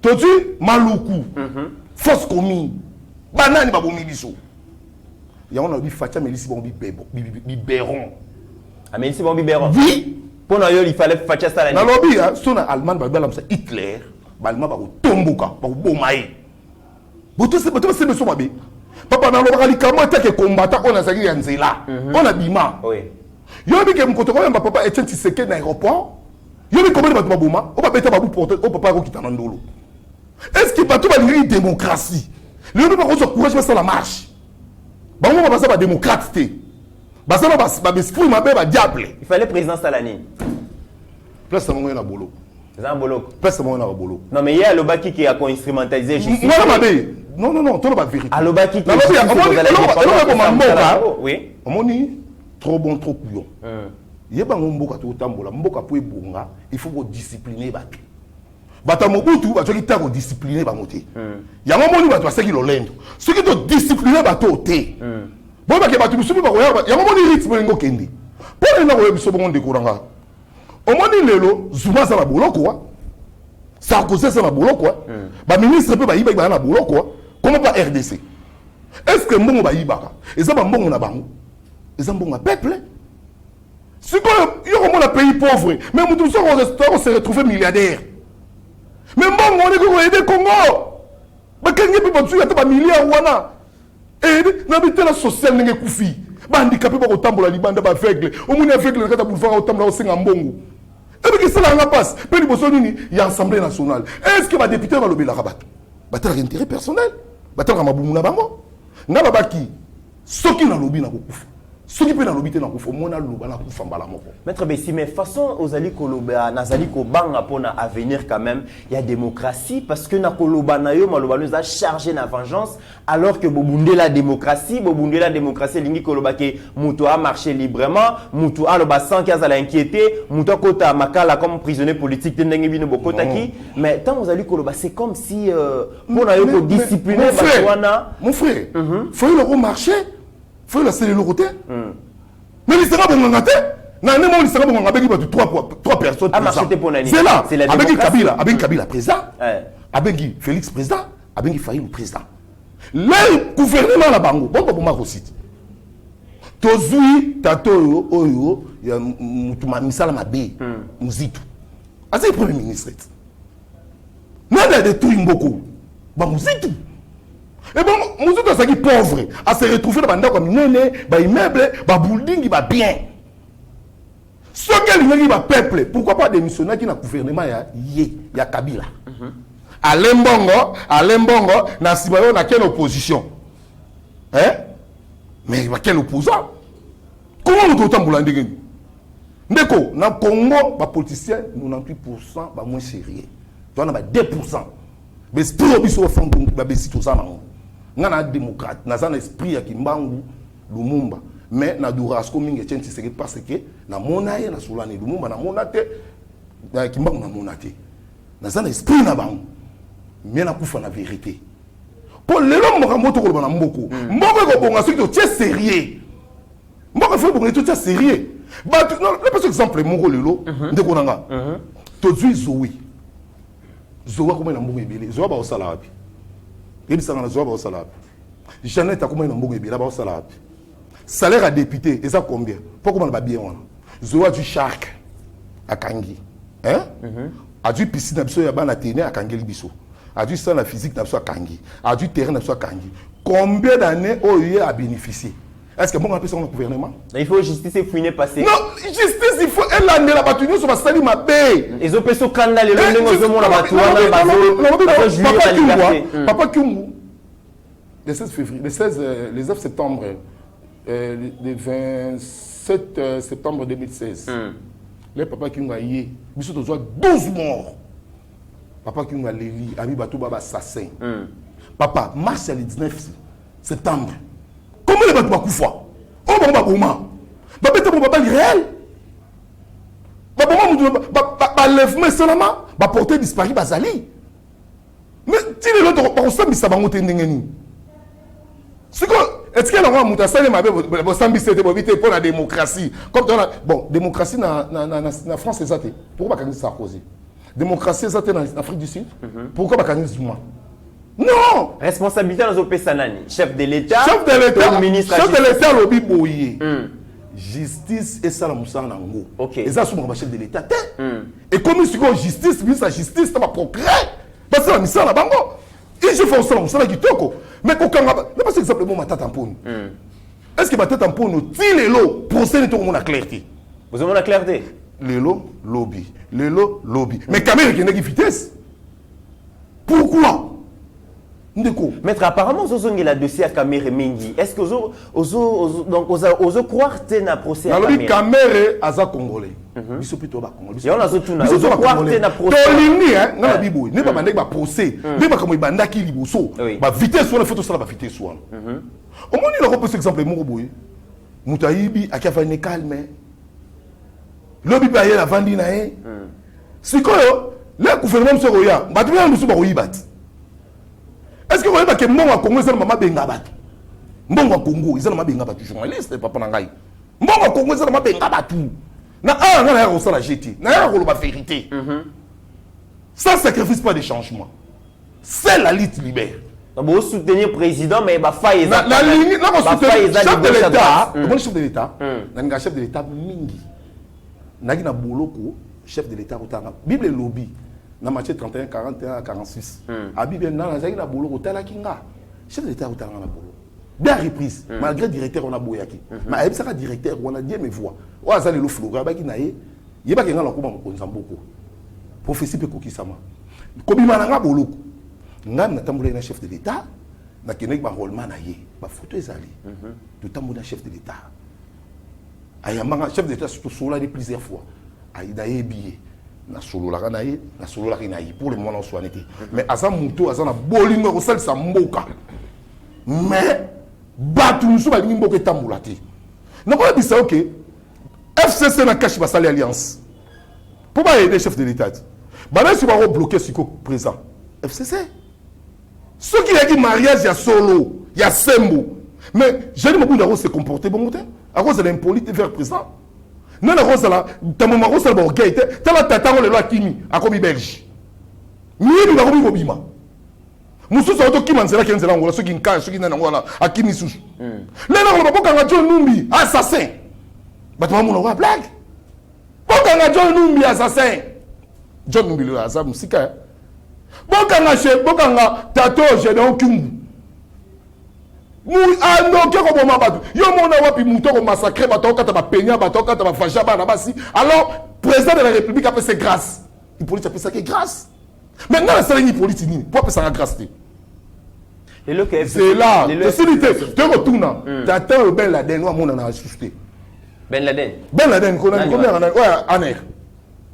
Totu maluku. Force commis. Banani ba bomi biso. Ya on a dit Fatia Melisi bon biberon. Ah Melisi bon biberon. Oui. Pour nous il fallait Fatia Salani. Na lobby hein, sona Allemagne ba bala Hitler, ba Allemand ba tomboka, ba bomaye. Boto se beso mabe. Papa na lobaka likamo te ke combattant on a zaki ya nzela. On a bima. Oui. Yo bi ke mkoto ko yamba papa Etienne Tshisekedi na aéroport. Yo bi kombe bato baboma, o ba beta babu porter, o papa ko kitana ndolo. Est-ce que bato ba lingi démocratie? Le no ba ko so courage ça la marche. Ba mo ba sa ba démocrate té. Ba sa ba esprit mabe ba diable. Il fallait président Salani. Place mo na bolo. Zan Bolok. Place mo na bolo. Non mais il y a Lobaki qui a instrumentalisé justice. Moi mabe. Non, tout le monde vérité. À Lobaki qui oui. Omoni trop bon trop couillon. Yeba ngomboka to tambola, mboka po ebonga, il faut discipliner bato. Bata mobutu bato ki ta ko discipliner ba moté. Ya ngomoni bato aseki lolendo. Ce qui doit discipliner bato té. Bon ba ke bato musubi ba ko ya ngomoni rythme ngo kende. Pour na ko biso bongo ndekuranga. Omoni lelo Zuma za na boloko wa. Sarkozy za na boloko wa. Ba ministre pe ba yiba ba na boloko wa. Comment pas RDC? Est-ce que mbongo ba yibaka? Eza ba mbongo na bango. Eza mbongo na peuple. C'est quoi il y a un pays pauvre, mais nous on se retrouver milliardaire. Mais mbongo on est ko aider Congo. Ba kengi pe batu ya ta ba milliard wana. Na bité la social ndenge kufi. Ba handicapé ba ko tambola libanda ba aveugle. Omuni aveugle ka ta boulevard o tambola o senga mbongo. Et puis ça la passe. Pe liboso nini ya Assemblée nationale. Est-ce que ba député va lobela rabat? Ba tala intérêt personnel. Batanga mabumu na bango ngaba baki soki na lobi na kokufa soki pe na lobi te na kokufa mona loba na kokufa mbala moko. Maître Bessi, mais façon ozali koloba nazali ko banga pona avenir quand même il y a démocratie parce que na koloba na yo maloba nous a chargé na vengeance alors que bobunde la démocratie lingi koloba ke muto a marché librement muto a loba sans qu'il a inquiété muto kota makala comme prisonnier politique ndenge bino bokotaki mais tant ozali koloba c'est comme si pona yo ko discipliner batwana mon frère faut le marché faut la cellule côté mais il sera bon ngate na ne mo il sera bon ngabeki ba trois personnes c'est là avec Kabila président avec Félix président avec Fayulu président le gouvernement la bango bon ma recite tozui tato oyo ya mutuma misala mabe muzitu asa premier ministre nada de tout mboko ba muzitu. Et bon, nous sommes qui pauvres, à se retrouver dans des comme nene, bah immeuble, bah building, bah bien. Ce qui est le peuple, pourquoi pas démissionner qui n'a gouvernement ya Kabila. Alain Bongo, na sibayo na quelle opposition? Hein? Mais quel opposant? Comment nous autant boulande gagner? Ndeko, na Congo, bah politiciens, 98% bah moins sérieux. Tu en as 2%. Mais c'est pour le au fond bah besi tout ça non. Ngana démocrate, na zana esprit ya Kimbangu Lumumba, mais na Durasco mingi Etienne Tshisekedi parce que na monaye na Solane Lumumba na monate na Kimbangu na monate. Na zana esprit na bangu. Mais na kufa na vérité. Pour le long moto ko na mboko. Mboko ko bonga ceux qui sont sérieux. Mboko faut bonga tout sérieux. Ba non, le pas exemple moko lelo ndeko nanga. Tozui Zoui. Zoua comme na mboko ebele. Zoua ba osala wapi? Il s'en a zoaba au salaire. Jeannette a combien de mots là-bas au salaire. Salaire à député, et ça combien? Pourquoi on va bien? Zoa du shark à Kangi. Hein? A du piscine absolument à Banaténé à Kangi Libiso. A du sang la physique à Kangi. A du terrain à Kangi. Combien d'années OIE a bénéficié? Est-ce que bon on appelle ça le gouvernement? Il faut justice et fouiner passer. Non, justice il faut elle année la bataille sur va salir ma paix. Ils ont payé ce canal le lendemain la bataille. Papa Kyungu. Le 16 février, le 9 septembre, le 27 septembre 2016. Le papa Kyungu a yé, biso to 12 morts. Papa Kyungu a léli, ami bateau baba assassin. Papa, mars le 19 septembre. Comment les bateaux bakoufa? Oh bon bakoma. Ba bête mon papa réel. Ba bon lèvement seulement, ba porter disparu bazali. Mais si les autres on s'est mis ça ba monter ndengeni. Est-ce qu'il y a un monde pour la démocratie? Comme bon, démocratie en France, c'est ça. Pourquoi pas Sarkozy? Démocratie, c'est en Afrique du Sud? Pourquoi pas Zuma? Non! Responsabilité dans le Sanani. Chef de l'État. Chef de l'État. Ministre Chef de l'État, lobby boyé. Justice et ça, la moussa en ango. Ok. Et ça, c'est mon chef de l'État. Et comme il y a justice, ministre de la justice, c'est un progrès. Parce que c'est la mission là bango. Et je fais ça, la moussa là qui toko. Mais quand on va. Mais parce que simplement ma tête en poune. Est-ce que ma tête en poune, il est là, procès tout le monde a clarté. Vous avez la clarté? Lelo, lobby. Lelo, lobby. Mais caméra qui n'a pas de vitesse. Pourquoi? Maître, apparemment, vous avez le dossier à Kamere Mengi. Est-ce que vous osez croire que vous avez procès à Kamere? Kamere aza congolais. Ils sont plutôt bas congolais. Ils sont plutôt bas congolais. Tolini, hein, non la bibo. Ne pas mander ba procès. Ne pas comme il banda qui liboso. Ba vitesse sur la photo ça ba vitesse sur. Au moins il a repris exemple mon boy. Moutayibi akafa ne calme. Lobi ba yela vandi na e. Sikoyo, le gouvernement se roya. Ba tu bien musu ba royibat. Est-ce que vous voyez que Mbongo Congo est maman bengabat? Mbongo Congo est maman bengabat journaliste papa nangai. Mbongo Congo est maman bengabat tout. Na na on la jeter. Na la vérité. Ça sacrifice pas de changement. C'est la lutte libère. Vous soutenir président mais ba faille la limite là on soutient chef de l'État. Le chef de l'État. Na chef de l'État mingi. Na gina boloko chef de l'État otanga. Bible lobby. Na Matthieu 31, 41 à 46. A Bible na zaki na bolo kotala kinga. Chef de l'État otanga na bolo. Bien reprise. Malgré directeur on a boyaki. Mais ayi saka directeur on a dit mes voix. O azali lo floga ba ki na ye. Yeba ki nga la ko ba ko nzamboko. Prophétie pe kokisama. Kobima na nga bolo. Nga na tambola na chef de l'État. Na kenek ba rolman na ye. Ba photo ezali. De tambola chef de l'État. Ayamba chef de l'État surtout sola plusieurs fois. Ayi da ye billet. Na solo la kanaye na solo la kinaye pour le moment en soinité mais asa muto asa na bolingo ko sal sa mboka mais batu musu ba lingi mboka tambula te na ko bisa OK FCC na cache ba sali alliance pour ba aider chef de l'État ba na si ba ko bloquer siko présent FCC ce qui a dit mariage ya solo ya sembo mais je ne me pas se comporter bon côté à cause de l'impolite vers présent. Non, la rose là, ta maman rose là, bon, ok, t'as la tata, on le loi Kimi, à Kobi Belge. Mieux, il va Kobi Bobima. Moussou, ça auto qui m'en sera qui en Angola, ceux qui n'ont ceux qui n'ont Angola, à Kimi Souch. Là, on va pas John Numbi, assassin. Bah, tu vas m'en blague. Pourquoi John Numbi, assassin? John Numbi, le assassin, Moussika. Pourquoi chef, pourquoi Tato, j'ai donc Kumbu. Ah non, qui est comme Mabadou? Yo mon awa pi mouton ko massacrer bato kata ba peigna bato kata ba faja ba na basi. Alors président de la République a fait ses grâces. Il police a fait ça que grâce. Maintenant la salle ni politique ni pour ça grâce. Et le c'est là. Tu retournes. T'attends Ben Laden ou mon ana suscité. Ben Laden. Ben Laden combien ouais Aner.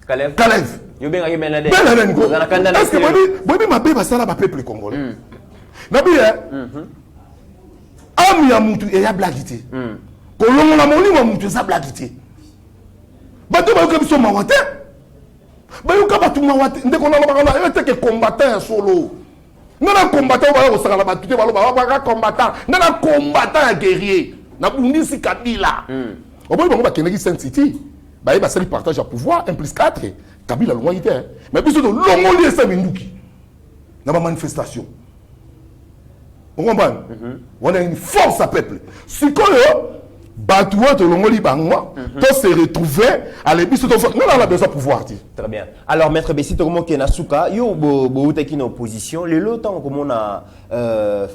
Kalev. Yo ben Ben Laden. Ben Laden ko. Est-ce que moi ma bébé ça là ba peuple congolais. Nabi Ami ya mutu e ya blagité. Kolongo na moni ma mutu za blagité. Bato ba ko biso mawate. Ba yo ka batu mawate ndeko na ba na ete ke combattant solo. Nana combattant ba ko sala ba tuté ba lo ba combattant. Nana combattant guerrier. Na bundisi Kabila. Oboy ba keneki Saint City. Ba ba sali partage à pouvoir 1+4. Kabila loyité. Mais biso do longoli esa minduki. Na ba manifestation. Vous comprenez? On a une force à peuple. Ce qu'on a, Batouat, Longoli, Bangwa, tous se retrouver à l'épice de force. Nous, on a besoin de pouvoir. Très bien. Alors, Maître Bessi, tout le monde qui est dans Souka, il y a une opposition. Les lots, comme on a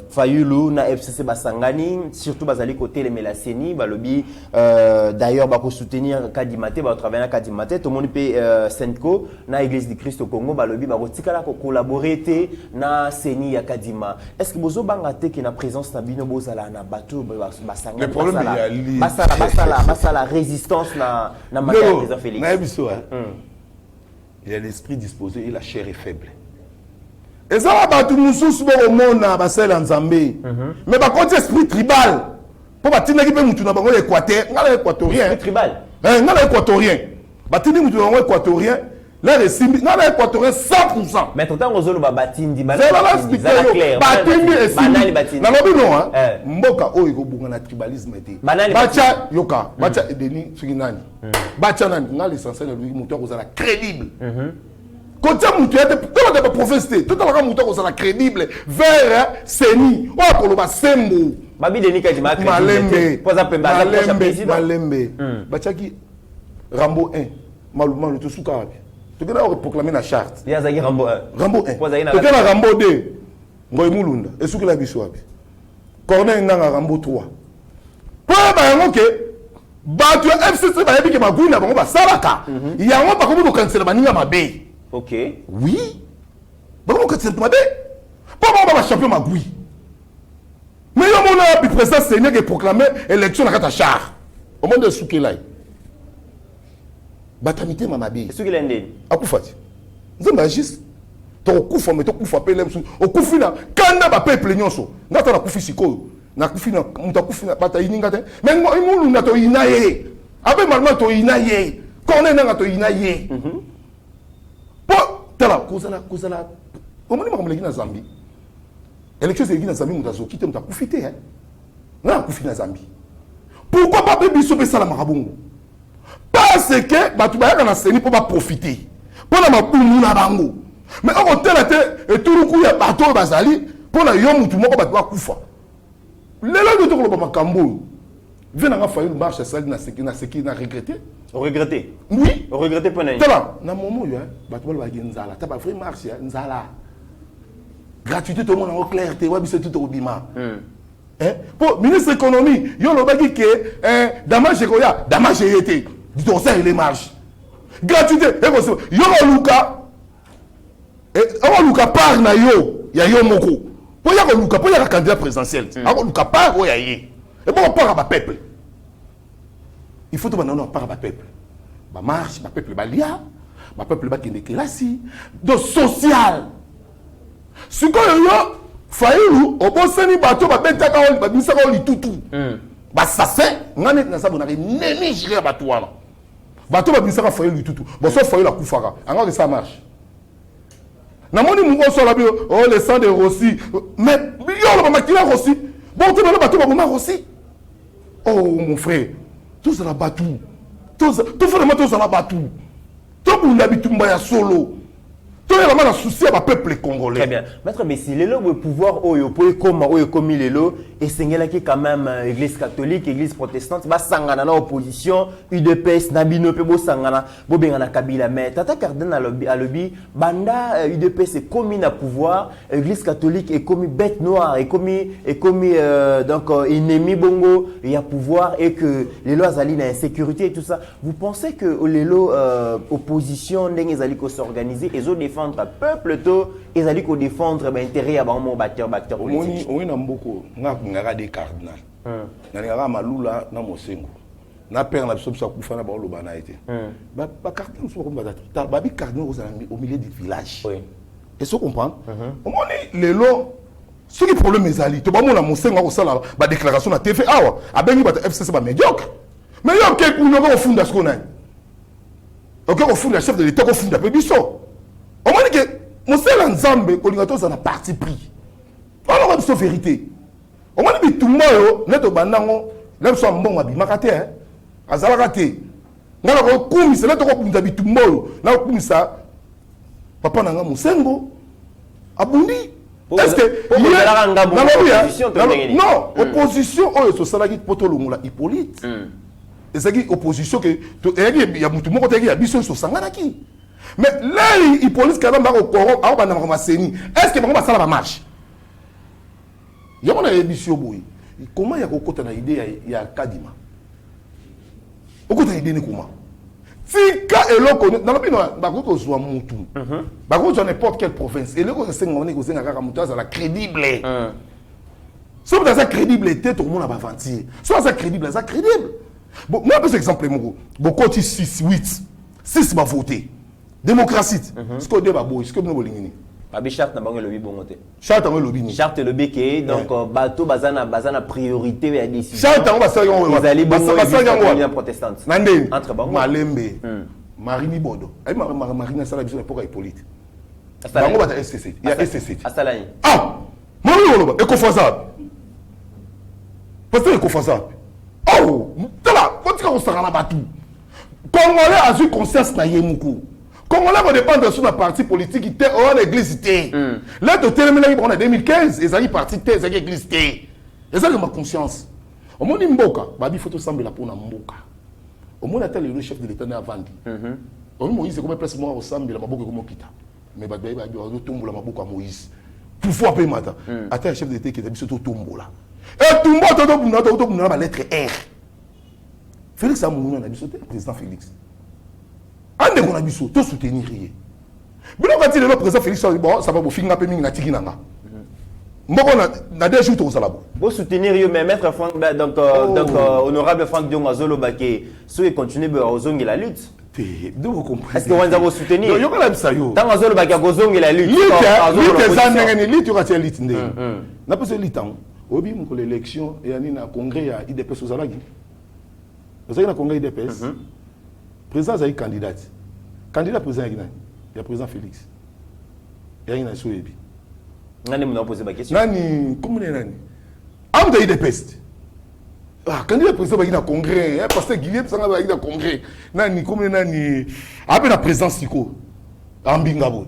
Fayulu, na FCC Basangani, surtout Bazali côté les Mélasséni, Balobi, d'ailleurs, Bako soutenir Kadimate, Bako travailler à Kadimate, tout le monde peut Senko, na Église du Christ au Congo, Balobi, Bako Tikala, collaborer, na Seni ya Kadima. Est-ce que vous avez qui na présence na Bino Bozala, na Bato, Basangani? Le problème, Bassa la résistance na matière des Félix. Il y a l'esprit disposé et la chair est faible. Et ça va battre nous sous au monde à Bassel en Zambie. Mais par contre, esprit tribal. Pour battre qui peut nous dans l'Équateur, on a l'équatorien. Esprit tribal. On a l'équatorien. Battre nous dans l'Équatorien. Là, les Simbi, non, les Équatoriens 100%. Mais tout le temps, on a batindi, Batindi, non, Mboka, oh, il y a un tribalisme. Bacha, Yoka, Bacha, Edeni, Suginani. Bacha, Nani, l'essentiel de lui, moteur, vous êtes crédible. Quand tu as un professeur, tout à l'heure, moteur, vous êtes crédible vers Seni. Oh, pour le Sembo. Babi Denis Kadima, Malembe. Malembe. Bacha qui Rambo 1. Malouman, le tout sous carré. Tu as proclamé la charte. Il y a Rambo 1. Rambo 1. Tu as Rambo 2. Ngoy Moulunda. Et ce que la bisouabi. Corneille n'a Rambo 3. Pour que tu as FCC, tu as dit que Salaka. Il y a un peu de cancer à Mabé. Ok. Oui. Pourquoi cancer à Mabé? Pourquoi on va champion Magoui? Mais il y a un président Seigneur qui a proclamé l'élection à Katachar. Au monde de Soukelai. Batamité Mamabi. Ce qu'il a dit. Akoufati. Nous sommes juste. Tu as mais tu as coupé l'emsou. Au Koufina, quand on a peuple nyonso. N'a pas Koufi Siko. N'a Koufina, muta Koufina, bataille n'ingate. Mais moi, il n'a pas inaye. Avec maman, tu inaye. Quand on est dans tu inaye. Pour tala, kozala. Comment on va me Zambie? Élection c'est na Zambie, muta zoki, muta Koufité. N'a Koufina Zambie. Pourquoi pas bébé sobe sala marabongo? Parce que Batouba a enseigné pour profiter. Pour la maboumou na bango. Mais on tel et tout le coup il y a bateau bazali pour la yom tout le monde va koufa. Les gens de tout le monde Cambo. Vient à faire une marche ça na ce na regretté. Regretté. Oui. Regretté pour naï. Tala na moment yo Batouba va genzala. Ta ba vrai marche nzala. Gratuité tout le monde en clarté wa biso tout au bima. Hein? Pour ministre de l'économie, il y a le que damage Goya, damage été. Donc ça, il est marge. Gratuité. Il y a Luka. Il y a Luka par na yo. Il y a yo moko. Pour y a Luka, pour y a un candidat présidentiel. Il y a Luka par où il y a. Et bon, on part à ma peuple. Il faut que on part à ma peuple. Ma marche, ma peuple, ma lia. Ma peuple, ma qui est classique. Donc social. Ce qu'on a Faïlou, au bon seni bateau, ba benta ka oli, ba bisa ka oli tutu. Ba sase, ngane na sabu na neni jire bateau wana. Bateau ba bisa ka Faïlou tutu. Bon so Faïlou la kufaka. Anga que ça marche. Na moni mungo so la bio, oh le sang de Rossi. Mais yo le makina Rossi. Bon tu le bateau ba ma Rossi. Oh mon frère, tout ça la bateau. Tout vraiment tout ça la bateau. Tout pour l'habitumba ya solo. Tout le monde a souci à ma peuple congolais. Très bien. Maître Messi, les lois de pouvoir, comme les lois, et c'est quand même l'église catholique, l'église protestante, bah sangana na opposition, UDPS, Nabino, Pebo sangana, Bobengana Kabila, mais Tata Cardin à lobby, Banda, UDPS est commis à pouvoir, l'église catholique est commis bête noire, est commis donc ennemi bongo, il y a pouvoir et que les lois allient à insécurité et tout ça. Vous pensez que les lois opposition, les alliés s'organiser, et autres défendre peuple to ezali ko défendre intérêt ya ba mo batteur politique. Oui na mboko ngaka des cardinal. Na ngaka malula na mosengo. Na père na biso biso kufa na ba lo bana été. Ba cardinal so ko ba ba bi cardinal au milieu du village. Oui. Et ce comprendre. On moni les lots ce qui problème ezali to ba mo na mosengo ko sala ba déclaration na TV awa abengi ba FCC ba médiocre. Mais yo ke ku no ko funda ce qu'on a. OK ko funda chef de l'état ko funda pe biso. On m'a dit que Monseigneur Nzambe, Kolingato, ça n'a parti pris. On a dit la vérité. On m'a dit que tout le monde, net au banango, là, ils sont bons, ils sont azalakate. On a dit que c'est là que tout le monde, là, ça, papa n'a pas Monsengo, abundi. Est-ce que non, opposition, c'est ça qui poto l'ongla Hippolyte. Et c'est qui opposition que il y a tout le monde qui a biso sur sanganaki. Mais là, il police quand même au coron, à est-ce que ça va marcher? Il y a une émission boy. Comment il y a une idée il y a Kadima? Pourquoi tu as idée comment? Si quand et l'on connaît, dans le pays on soit mutu. Dans n'importe quelle province, et l'on sait qu'on est aux Engaramoutas à la crédible. Sauf dans sa crédibilité, tout le monde a avancé. Soit ça crédible, ça crédible. Bon, moi, un exemple, beaucoup de 6, 8, 6 va voter. Démocratie. Ce qu'on dit, ce que nous voulons. Babi charte na bango lobby bongote. Charte na lobby ni. Charte lobby qui donc bateau bazana priorité ya décision. Charte on va ça ils allaient bongo la protestante. Nande. Entre bango. Malembe. Marini Bodo. Marine Sala biso époque Hippolyte. Asala. Bango bata SC7. Il y a SC7. Asala. Ah! Marini Bodo, éco-faisable. Parce que éco-faisable. Oh! Tala, quand on s'en rend battu. Congolais a eu conscience na Yemoukou. Congolais vont dépendre sur la parti politique qui était hors l'église. Là, de terminer en 2015, ils ont parti de l'église. Ils ont ma conscience. Au monde Mboka, Babi faut semble la pour Mboka. Au monde a le chef de l'État n'a vendu. Au Moïse, c'est comme presque moi au Sambi la Maboka comme Kita. Mais Babi va tomber la Maboka Moïse. Pour fois payer matin. Attends, le chef de l'État qui est habitué au tombeau là. Et tout le monde a la lettre R. Félix Amouna a dit président Félix. Ande qu'on a dit tout soutenir rien. Mais quand il est le président Félix, bon, ça va vous finir un peu na tiki nanga. Moi on a déjà joué au salabo. Vous soutenir yo mais maître Franck donc honorable Franck Dionga Zolo Baké, ceux qui continuent à zongi la lutte. Est-ce que vous allez soutenir? Yo quand ça yo. Tant Zolo Baké à zongi la lutte. Lutte yo quand lutte ndé. Na pas ce lutte. Obi mon l'élection et ani na congrès à IDPS aux alagi. Vous avez un congrès IDPS. Le président a eu candidat. Candidat président, il y a président Félix. Il y a un Souébi. Nani m'a posé ma question. Nani, comment est Nani? Am de IDPS. Ah, candidat président, il y a un congrès. Parce que Guilhem, il y a un congrès. Nani, comment est Nani? Après la présidence Siko. Ambingabo.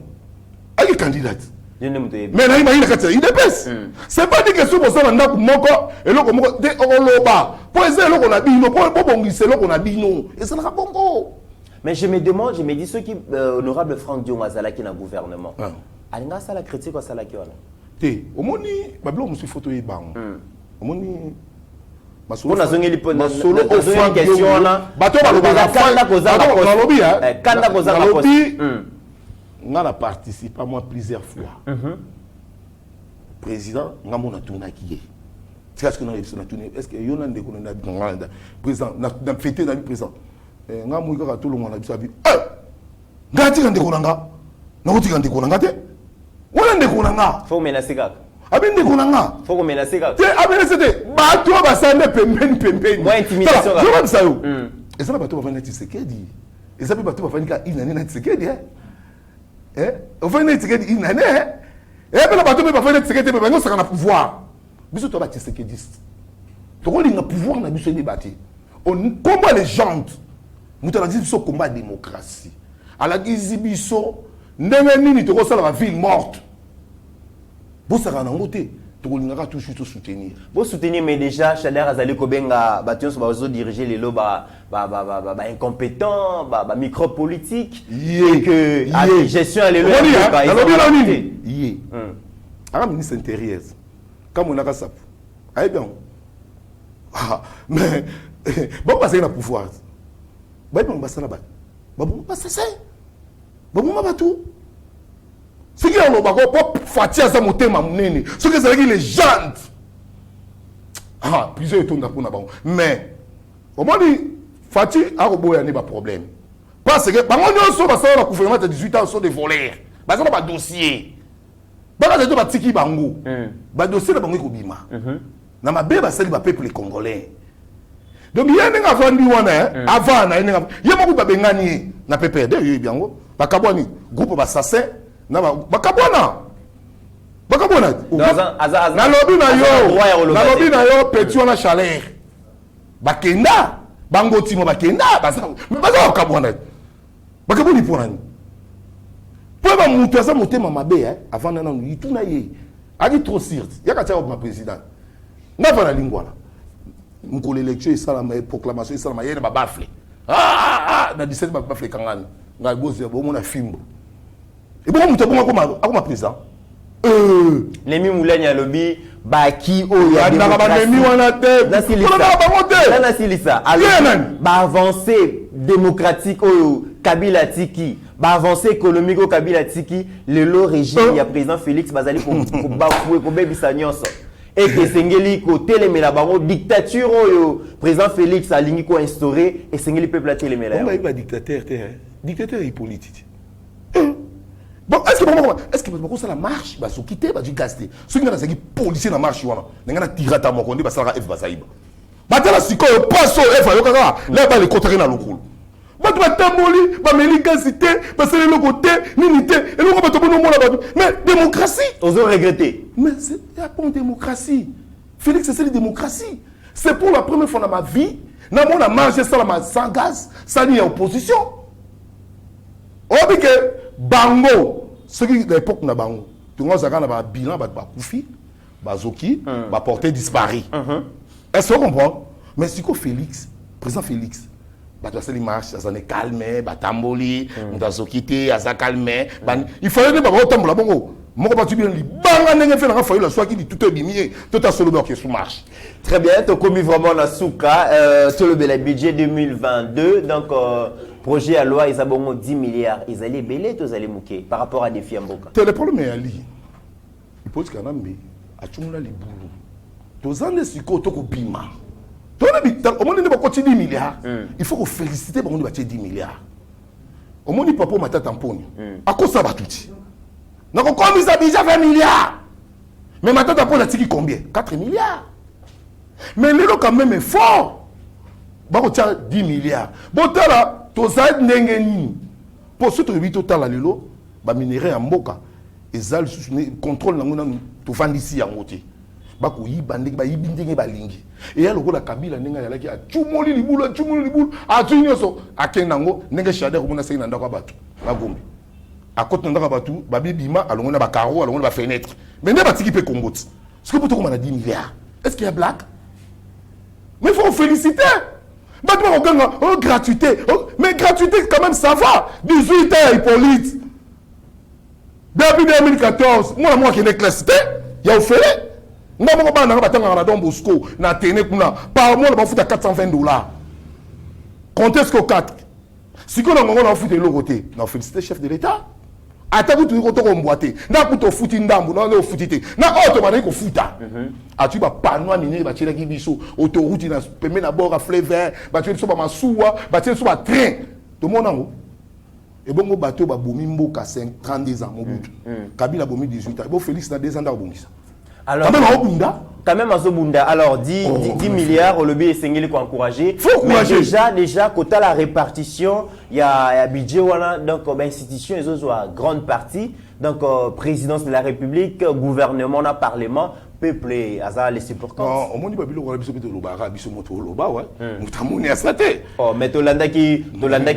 Il y a un candidat. Mais Nani, il y a un IDPS. C'est pas des questions pour ça, on a moko et là comme oloba. Pour essayer là qu'on a dit non, pour bongiser là qu'on a dit non. Et ça n'a pas bon. Mais je me demande, je me dis ceux qui honorable Franck Dionga Zala qui est dans le gouvernement. Alinga ça la critique ou ça la qui on. Té, au moni, bablo monsieur photo est bang. Au moni on a zongi lipo na solo au fond question là. Bato baloba la kanda koza la poste. Lobby hein. Kanda koza la poste. On a participé à moi plusieurs fois. Président, on a mon tourné qui est. C'est ce que nous avons tourné. Est-ce que yon a des qu'on a dit président, n'a fêté dans le président. On a mouillé tout le monde a dit. Gati quand dekonanga, na uti quand dekonanga te. On a dekonanga. Faut menacer gars. Abin dekonanga. Faut menacer gars. Te abin c'était. Bato basande pembeni. Moi intimidation. Je vois ça yo. Et ça bato va venir Tshisekedi. Et ça bato va venir inane na Tshisekedi. On va venir Tshisekedi inane. Et puis la bateau va faire Tshisekedi mais on sera pouvoir. Biso to ba Tshisekedi. To ko linga pouvoir na biso débattre. On combat les gens. Nous avons dit biso combat démocratie. À la biso ndenge nini to ko sala la ville morte. Bo sera na ngote. To ko linga toujours soutenir. Bo soutenir mais déjà Chader Azali Kobenga bation so bazo diriger les lots incompétent, micro politique et que gestion les lots à ministre intérieur. Comme on a ça. Ah bien. Mais bon passer na pouvoir. Ba bon passer là-bas. Ba bon passer ça. Ba bon ma tout. Ce qui est le bago pour fatia ça motema munene. Ce que ça les gens. Ah, plusieurs tournent pour na bon. Mais au moins Fati a roboya n'est pas problème. Parce que bango nyonso basala na gouvernement de 18 ans sont des voleurs. Basala ba dossier. Baka de ba tiki bango. Ba dossier na bango ko bima. Na mabe basali ba peuple congolais. Donc il y a nga vandi wana avant na nga il y a beaucoup ba bengani na PPD yo biango. Ba kabwani groupe ba assassin na ba kabwana. Ba kabwana. Na lobi na yo petit wana chaleur. Ba kenda bango timo bakenda baza kabwana bakaboni ponani po ba mutu asa motema mabe avant na nanu ituna ye ali trop sirte yaka tia ma président na va na lingwana mukole lecture sala ma proclamation sala ma yene ba bafle na 17 ba bafle kangani ngai bozi bo mona fimbo e bo mutu bongo akoma président Lemi Moulanya lobby baki o ya avancée démocratique au Kabila Tiki, avancée économique au Kabila Tiki, le lot régime il y a président Félix Bazali pour bafouer pour bébisa nyonso et que sengeli ko telemela bango dictature au président Félix a lingi ko instauré et sengeli peuple a telemela. On va dictateur dictateur est politique. Bon, est-ce que ça la marche bah so quitter bah du gasté ceux qui na zaki policier na marche wana ngana tirata moko ndi basala F basaiba batala siko passo F yo kaka là ba le contraire na lokolo ba bato batamboli bameli gasi te basali eloko te nini te eloko bato bonomona bato mais démocratie ozo regretter mais c'est pas une démocratie Félix c'est une démocratie c'est pour la première fois dans ma vie na mona marché ça la sans gaz ça ni opposition obike bango ce qui l'époque na bango tout le monde a ba bilan ba koufi bazoki ba porter disparu est-ce que vous comprenez mais si ko Félix président Félix bato asali marche azane calme batamboli mudazoki te aza calme il fallait que ba otambola bongo moko batu bien libanga ndenge fe na fayo la soit qui dit tout est bimier tout a solo qui sous marche. Très bien, tu as commis vraiment la souka tout le budget 2022 donc projet à loi ils ont 10 milliards ils allaient belé tous allaient mouquer par rapport à des filles mboka. Le problème est ali. Il pose quand même a chumula li bulu. Tozane siko to ko bima. Tona bital au monde ne pas continuer 10 milliards. Il faut qu'on féliciter pour on va 10 milliards. Au monde papa mata tamponi. À quoi ça va tout? Donc on commence à déjà 20 milliards. Mais maintenant tamponi a tiki combien? 4 milliards. Mais les quand même est fort. Bah on tient 10 milliards. Bon là, tozane ndengeni. Pour ce que total à l'élo, bah minerai en mboka. Ezal contrôle na to fandisi ya ngoti. Ba ko yi bande ba yi bindenge ba lingi. Et ya lokola Kabila nenga ya laki a chumoli libulu a tunyoso akenango nenge shade ko mona sena ndako batu. Ba gombe. A côté ndako batu ba bibima alongona ba carreau alongona ba fenêtre. Mais ne ba tiki pe kongoti. Est-ce que pour tout 10 milliards? Est-ce qu'il y a blague? Mais il faut féliciter. Gratuité. Mais gratuité, quand même, ça va. 18 ans, Hippolyte. Depuis 2014, moi qui n'ai classé, il y a offert. Moi, je suis Bosco, na tene kuna. Par mois, je suis à $420. Comptez ce que 4. Si on a foutu de l'autre côté, on a félicité le chef de l'État. Attends, tu as emboîté. Na kuto futi ndambu, na le futite. Na auto mané ko futa. Atu ba panwa mine ba tshela ki biso, autoroute na pembe na bord à fleuve, ba tshela so ba masuwa, ba tshela so ba train. To monango. Et bongo bateau ba bomi mboka 32 ans mobutu. Kabila bomi 18 ans. Bo Félix na 2 ans da bongisa. Alors quand même à Zobunda. Alors 10 milliards, le but est singli qu'on encourager. Faut encourager. Déjà côté la répartition, il y a budget voilà donc institution ils ont une grande partie donc présidence de la République, gouvernement, parlement, peuple à les supporters. Non, au moins il babilo biso beto lobara biso moto loba ouais. Mutamuni asate. Oh mais Tolanda qui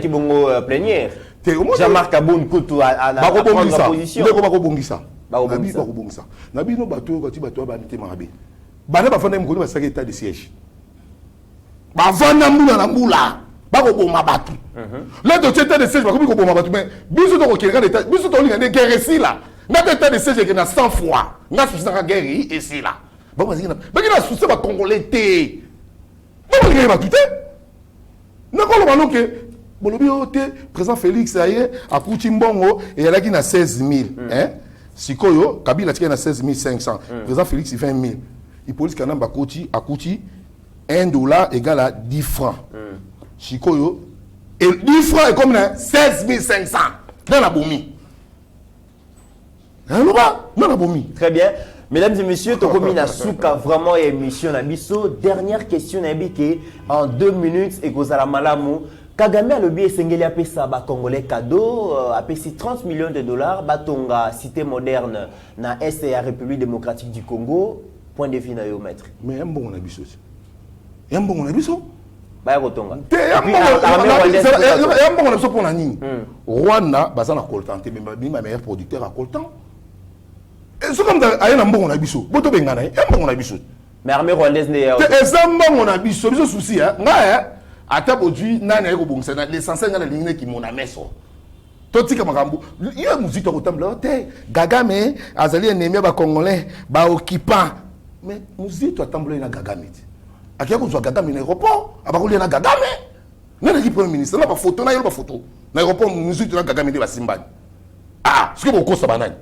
bongo plénière. Jean-Marc Aboun Koutou à prendre la position. Ndeko bako bongisa. Nabi bako bongisa. Nabi no bato kati bato ba nité marabe. Bana ba fanda mkoni ba saka état de siège. Ba vanda mbula na mbula. Bako boma bato. Là de état de siège ba ko boma bato mais biso to ko keleka d'état biso to linga guerre ici là. Na état de siège que na 100 fois. Na souci na guerre ici là. Ba ba zina. Ba kina souci ba congolais té. Ba ba ba kité. Na ko lo ba noke Bolobi ote président Félix aye akuti mbongo et yalaki na 16 000 hein sikoyo Kabila tika na 16 500 président Félix 20 000 Hippolyte Kanamba akuti $1 égale à 10 francs sikoyo et 10 francs est comme 16 500 dans la bomi dans la bomi. Très bien. Mesdames et messieurs, Tokomi Nasuka, vraiment émission Nabiso. Dernière question Nabike en 2 minutes et Gozala Malamu. Kagame a le billet Sengeli Apesa ba Congolais cadeau apesi $30 millions batonga cité moderne na Est et la République démocratique du Congo. Point de vue na yo maître. Mais un bon Nabiso. Un bon Nabiso. Ba Rotonga. Un bon Nabiso pour la nini. Rwanda bazana coltan te ma meilleur producteur à coltan. Et ce comme aye na mbongo Nabiso. Boto bengana un bon Nabiso. Mais armée rwandaise ne ya. Ezamba Nabiso biso souci hein. Nga ata bodui nani ayeko bongisa na l'essentiel ngana lingine ki mona meso totika makambo yo muziki to kotambla te Kagame azali ennemi ba congolais ba occupant mais muziki to atambla na Kagame akia ko zwa Kagame na aéroport abakoli na Kagame nani ki premier ministre na ba photo na yo ba photo na aéroport muziki na Kagame de ba simbani ce que beaucoup ça banani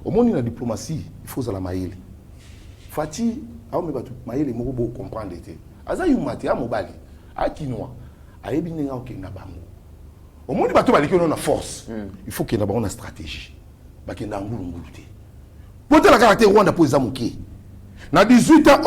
au monde na diplomatie il faut la maïli fati a me batu maïli mo bo comprendre té aza yumati a mobali à Kinois, à Ebinenga au Kenabango. Au moins, il y a une force. Il faut qu'il y ait une stratégie. Il faut qu'il y ait une stratégie. Pour la caractère Rwanda pour les Amouki. Dans 18 ans,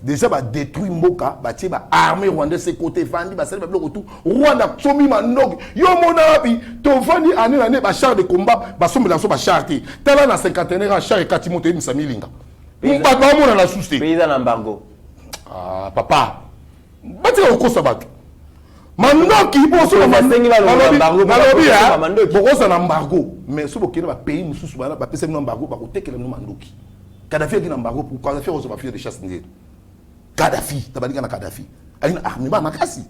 déjà va détruire Mboka, va tirer armée rwandaise ses côtés Fandi, va salir bloc tout. Rwanda somi mandok. Yo mona bi, to Fandi année ba char de combat, ba sombe la so ba char ti. Tala na 51 char et katimoto misami linga. Mba ba mona la souci. Pays en embargo. Ah papa. Bati ko sabato. Mandoki boso na mandoki. Bokosa na embargo. Mais so bokena ba pays mususu ba pesa na embargo ba ko tekela no mandoki. Kadhafi a embargo pour Kadhafi a fait de chasse nzé. Kadhafi, tabadika na Kadhafi. Aina armée ba makasi.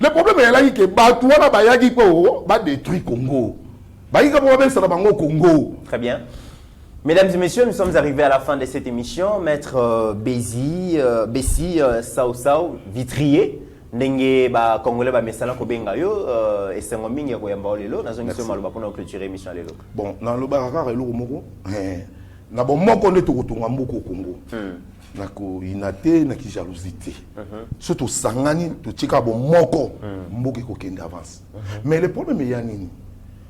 Le problème est là que Batouana ba yagi po ba détruire Congo. Ba yika po ba ça bango Congo. Très bien. Mesdames et messieurs, nous sommes arrivés à la fin de cette émission. Maître Bessi Sao Vitrier. Ndenge ba Congolais ba mesala ko benga yo et sengo mingi ko yamba lelo na zongi so maloba pour clôturer émission lelo. Bon, na lo ba kaka eloko moko. Na bon moko nde tokotonga mboko Congo. Na ko inate na ki jalousie. Surtout sangani to tika bon moko mboke ko kende avance. Mais le problème est yanini.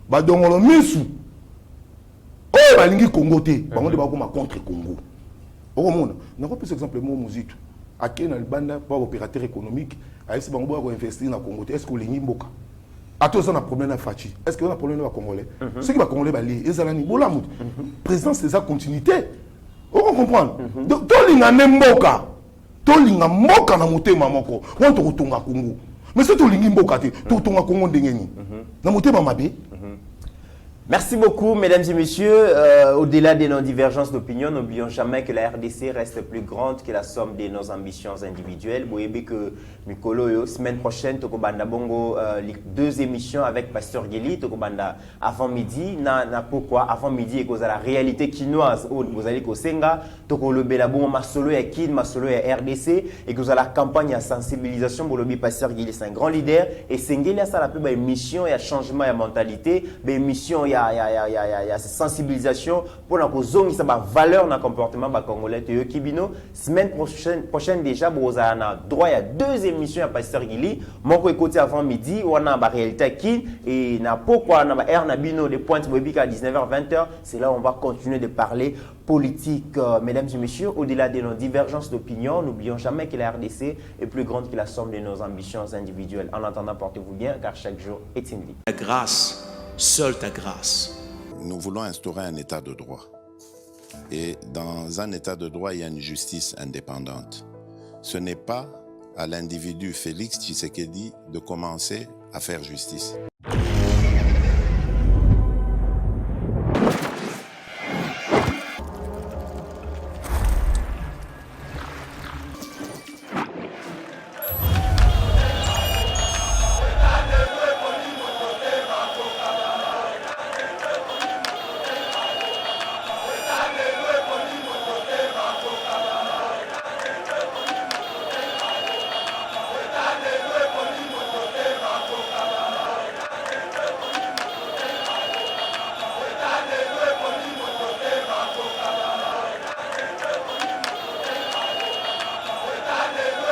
Ba dongolo misu. Oh balingi Congo te, bango de ba ko ma contre Congo. Au monde, na ko par exemple mo musique. Ake na banda pas opérateur économique, aïsi bango ba ko investir na Congo te. Est-ce que lingi mboka? Attention, on a un problème à Fachi. Est-ce qu'on a un problème à Congolais? Ceux qui va Congolais, ils ont un président, c'est sa continuité. On comprend. Donc, tout le monde est mboka. Tout le monde est mboka na motema moko. On te retourne à Congo. Mais c'est tout le monde est mboka. Tout le monde est Congo ndengeni. Na motema mabe. Merci beaucoup, mesdames et messieurs. Au-delà de nos divergences d'opinion, n'oublions jamais que la RDC reste plus grande que la somme de nos ambitions individuelles. Vous voyez que Mikolo, semaine prochaine, Tokobanda Bongo, 2 émissions avec Pasteur Geli, Tokobanda avant midi. Pourquoi avant midi, et la réalité quinoise, vous allez au Senga, Tokolo Belabon, Masolo et Kin, Masolo et RDC, et que vous avez la campagne à sensibilisation pour le Pasteur Geli, c'est un grand leader. Et Sengeli, ça la plus belle mission, il y a changement, il y a mentalité, mais mission, il y a cette sensibilisation pour la valeur dans le comportement des Congolais. Kibino, semaine prochaine déjà, vous avez droit à 2 émissions à Pasteur Gili. Mon côté avant midi, on a la réalité qui et na pourquoi on a air nabino des points à 19h-20h. C'est là où on va continuer de parler politique. Mesdames et messieurs, au-delà de nos divergences d'opinion, n'oublions jamais que la RDC est plus grande que la somme de nos ambitions individuelles. En attendant, portez-vous bien, car chaque jour est une vie. Ta grâce, seule ta grâce. Nous voulons instaurer un état de droit. Et dans un état de droit, il y a une justice indépendante. Ce n'est pas à l'individu Félix Tshisekedi de commencer à faire justice.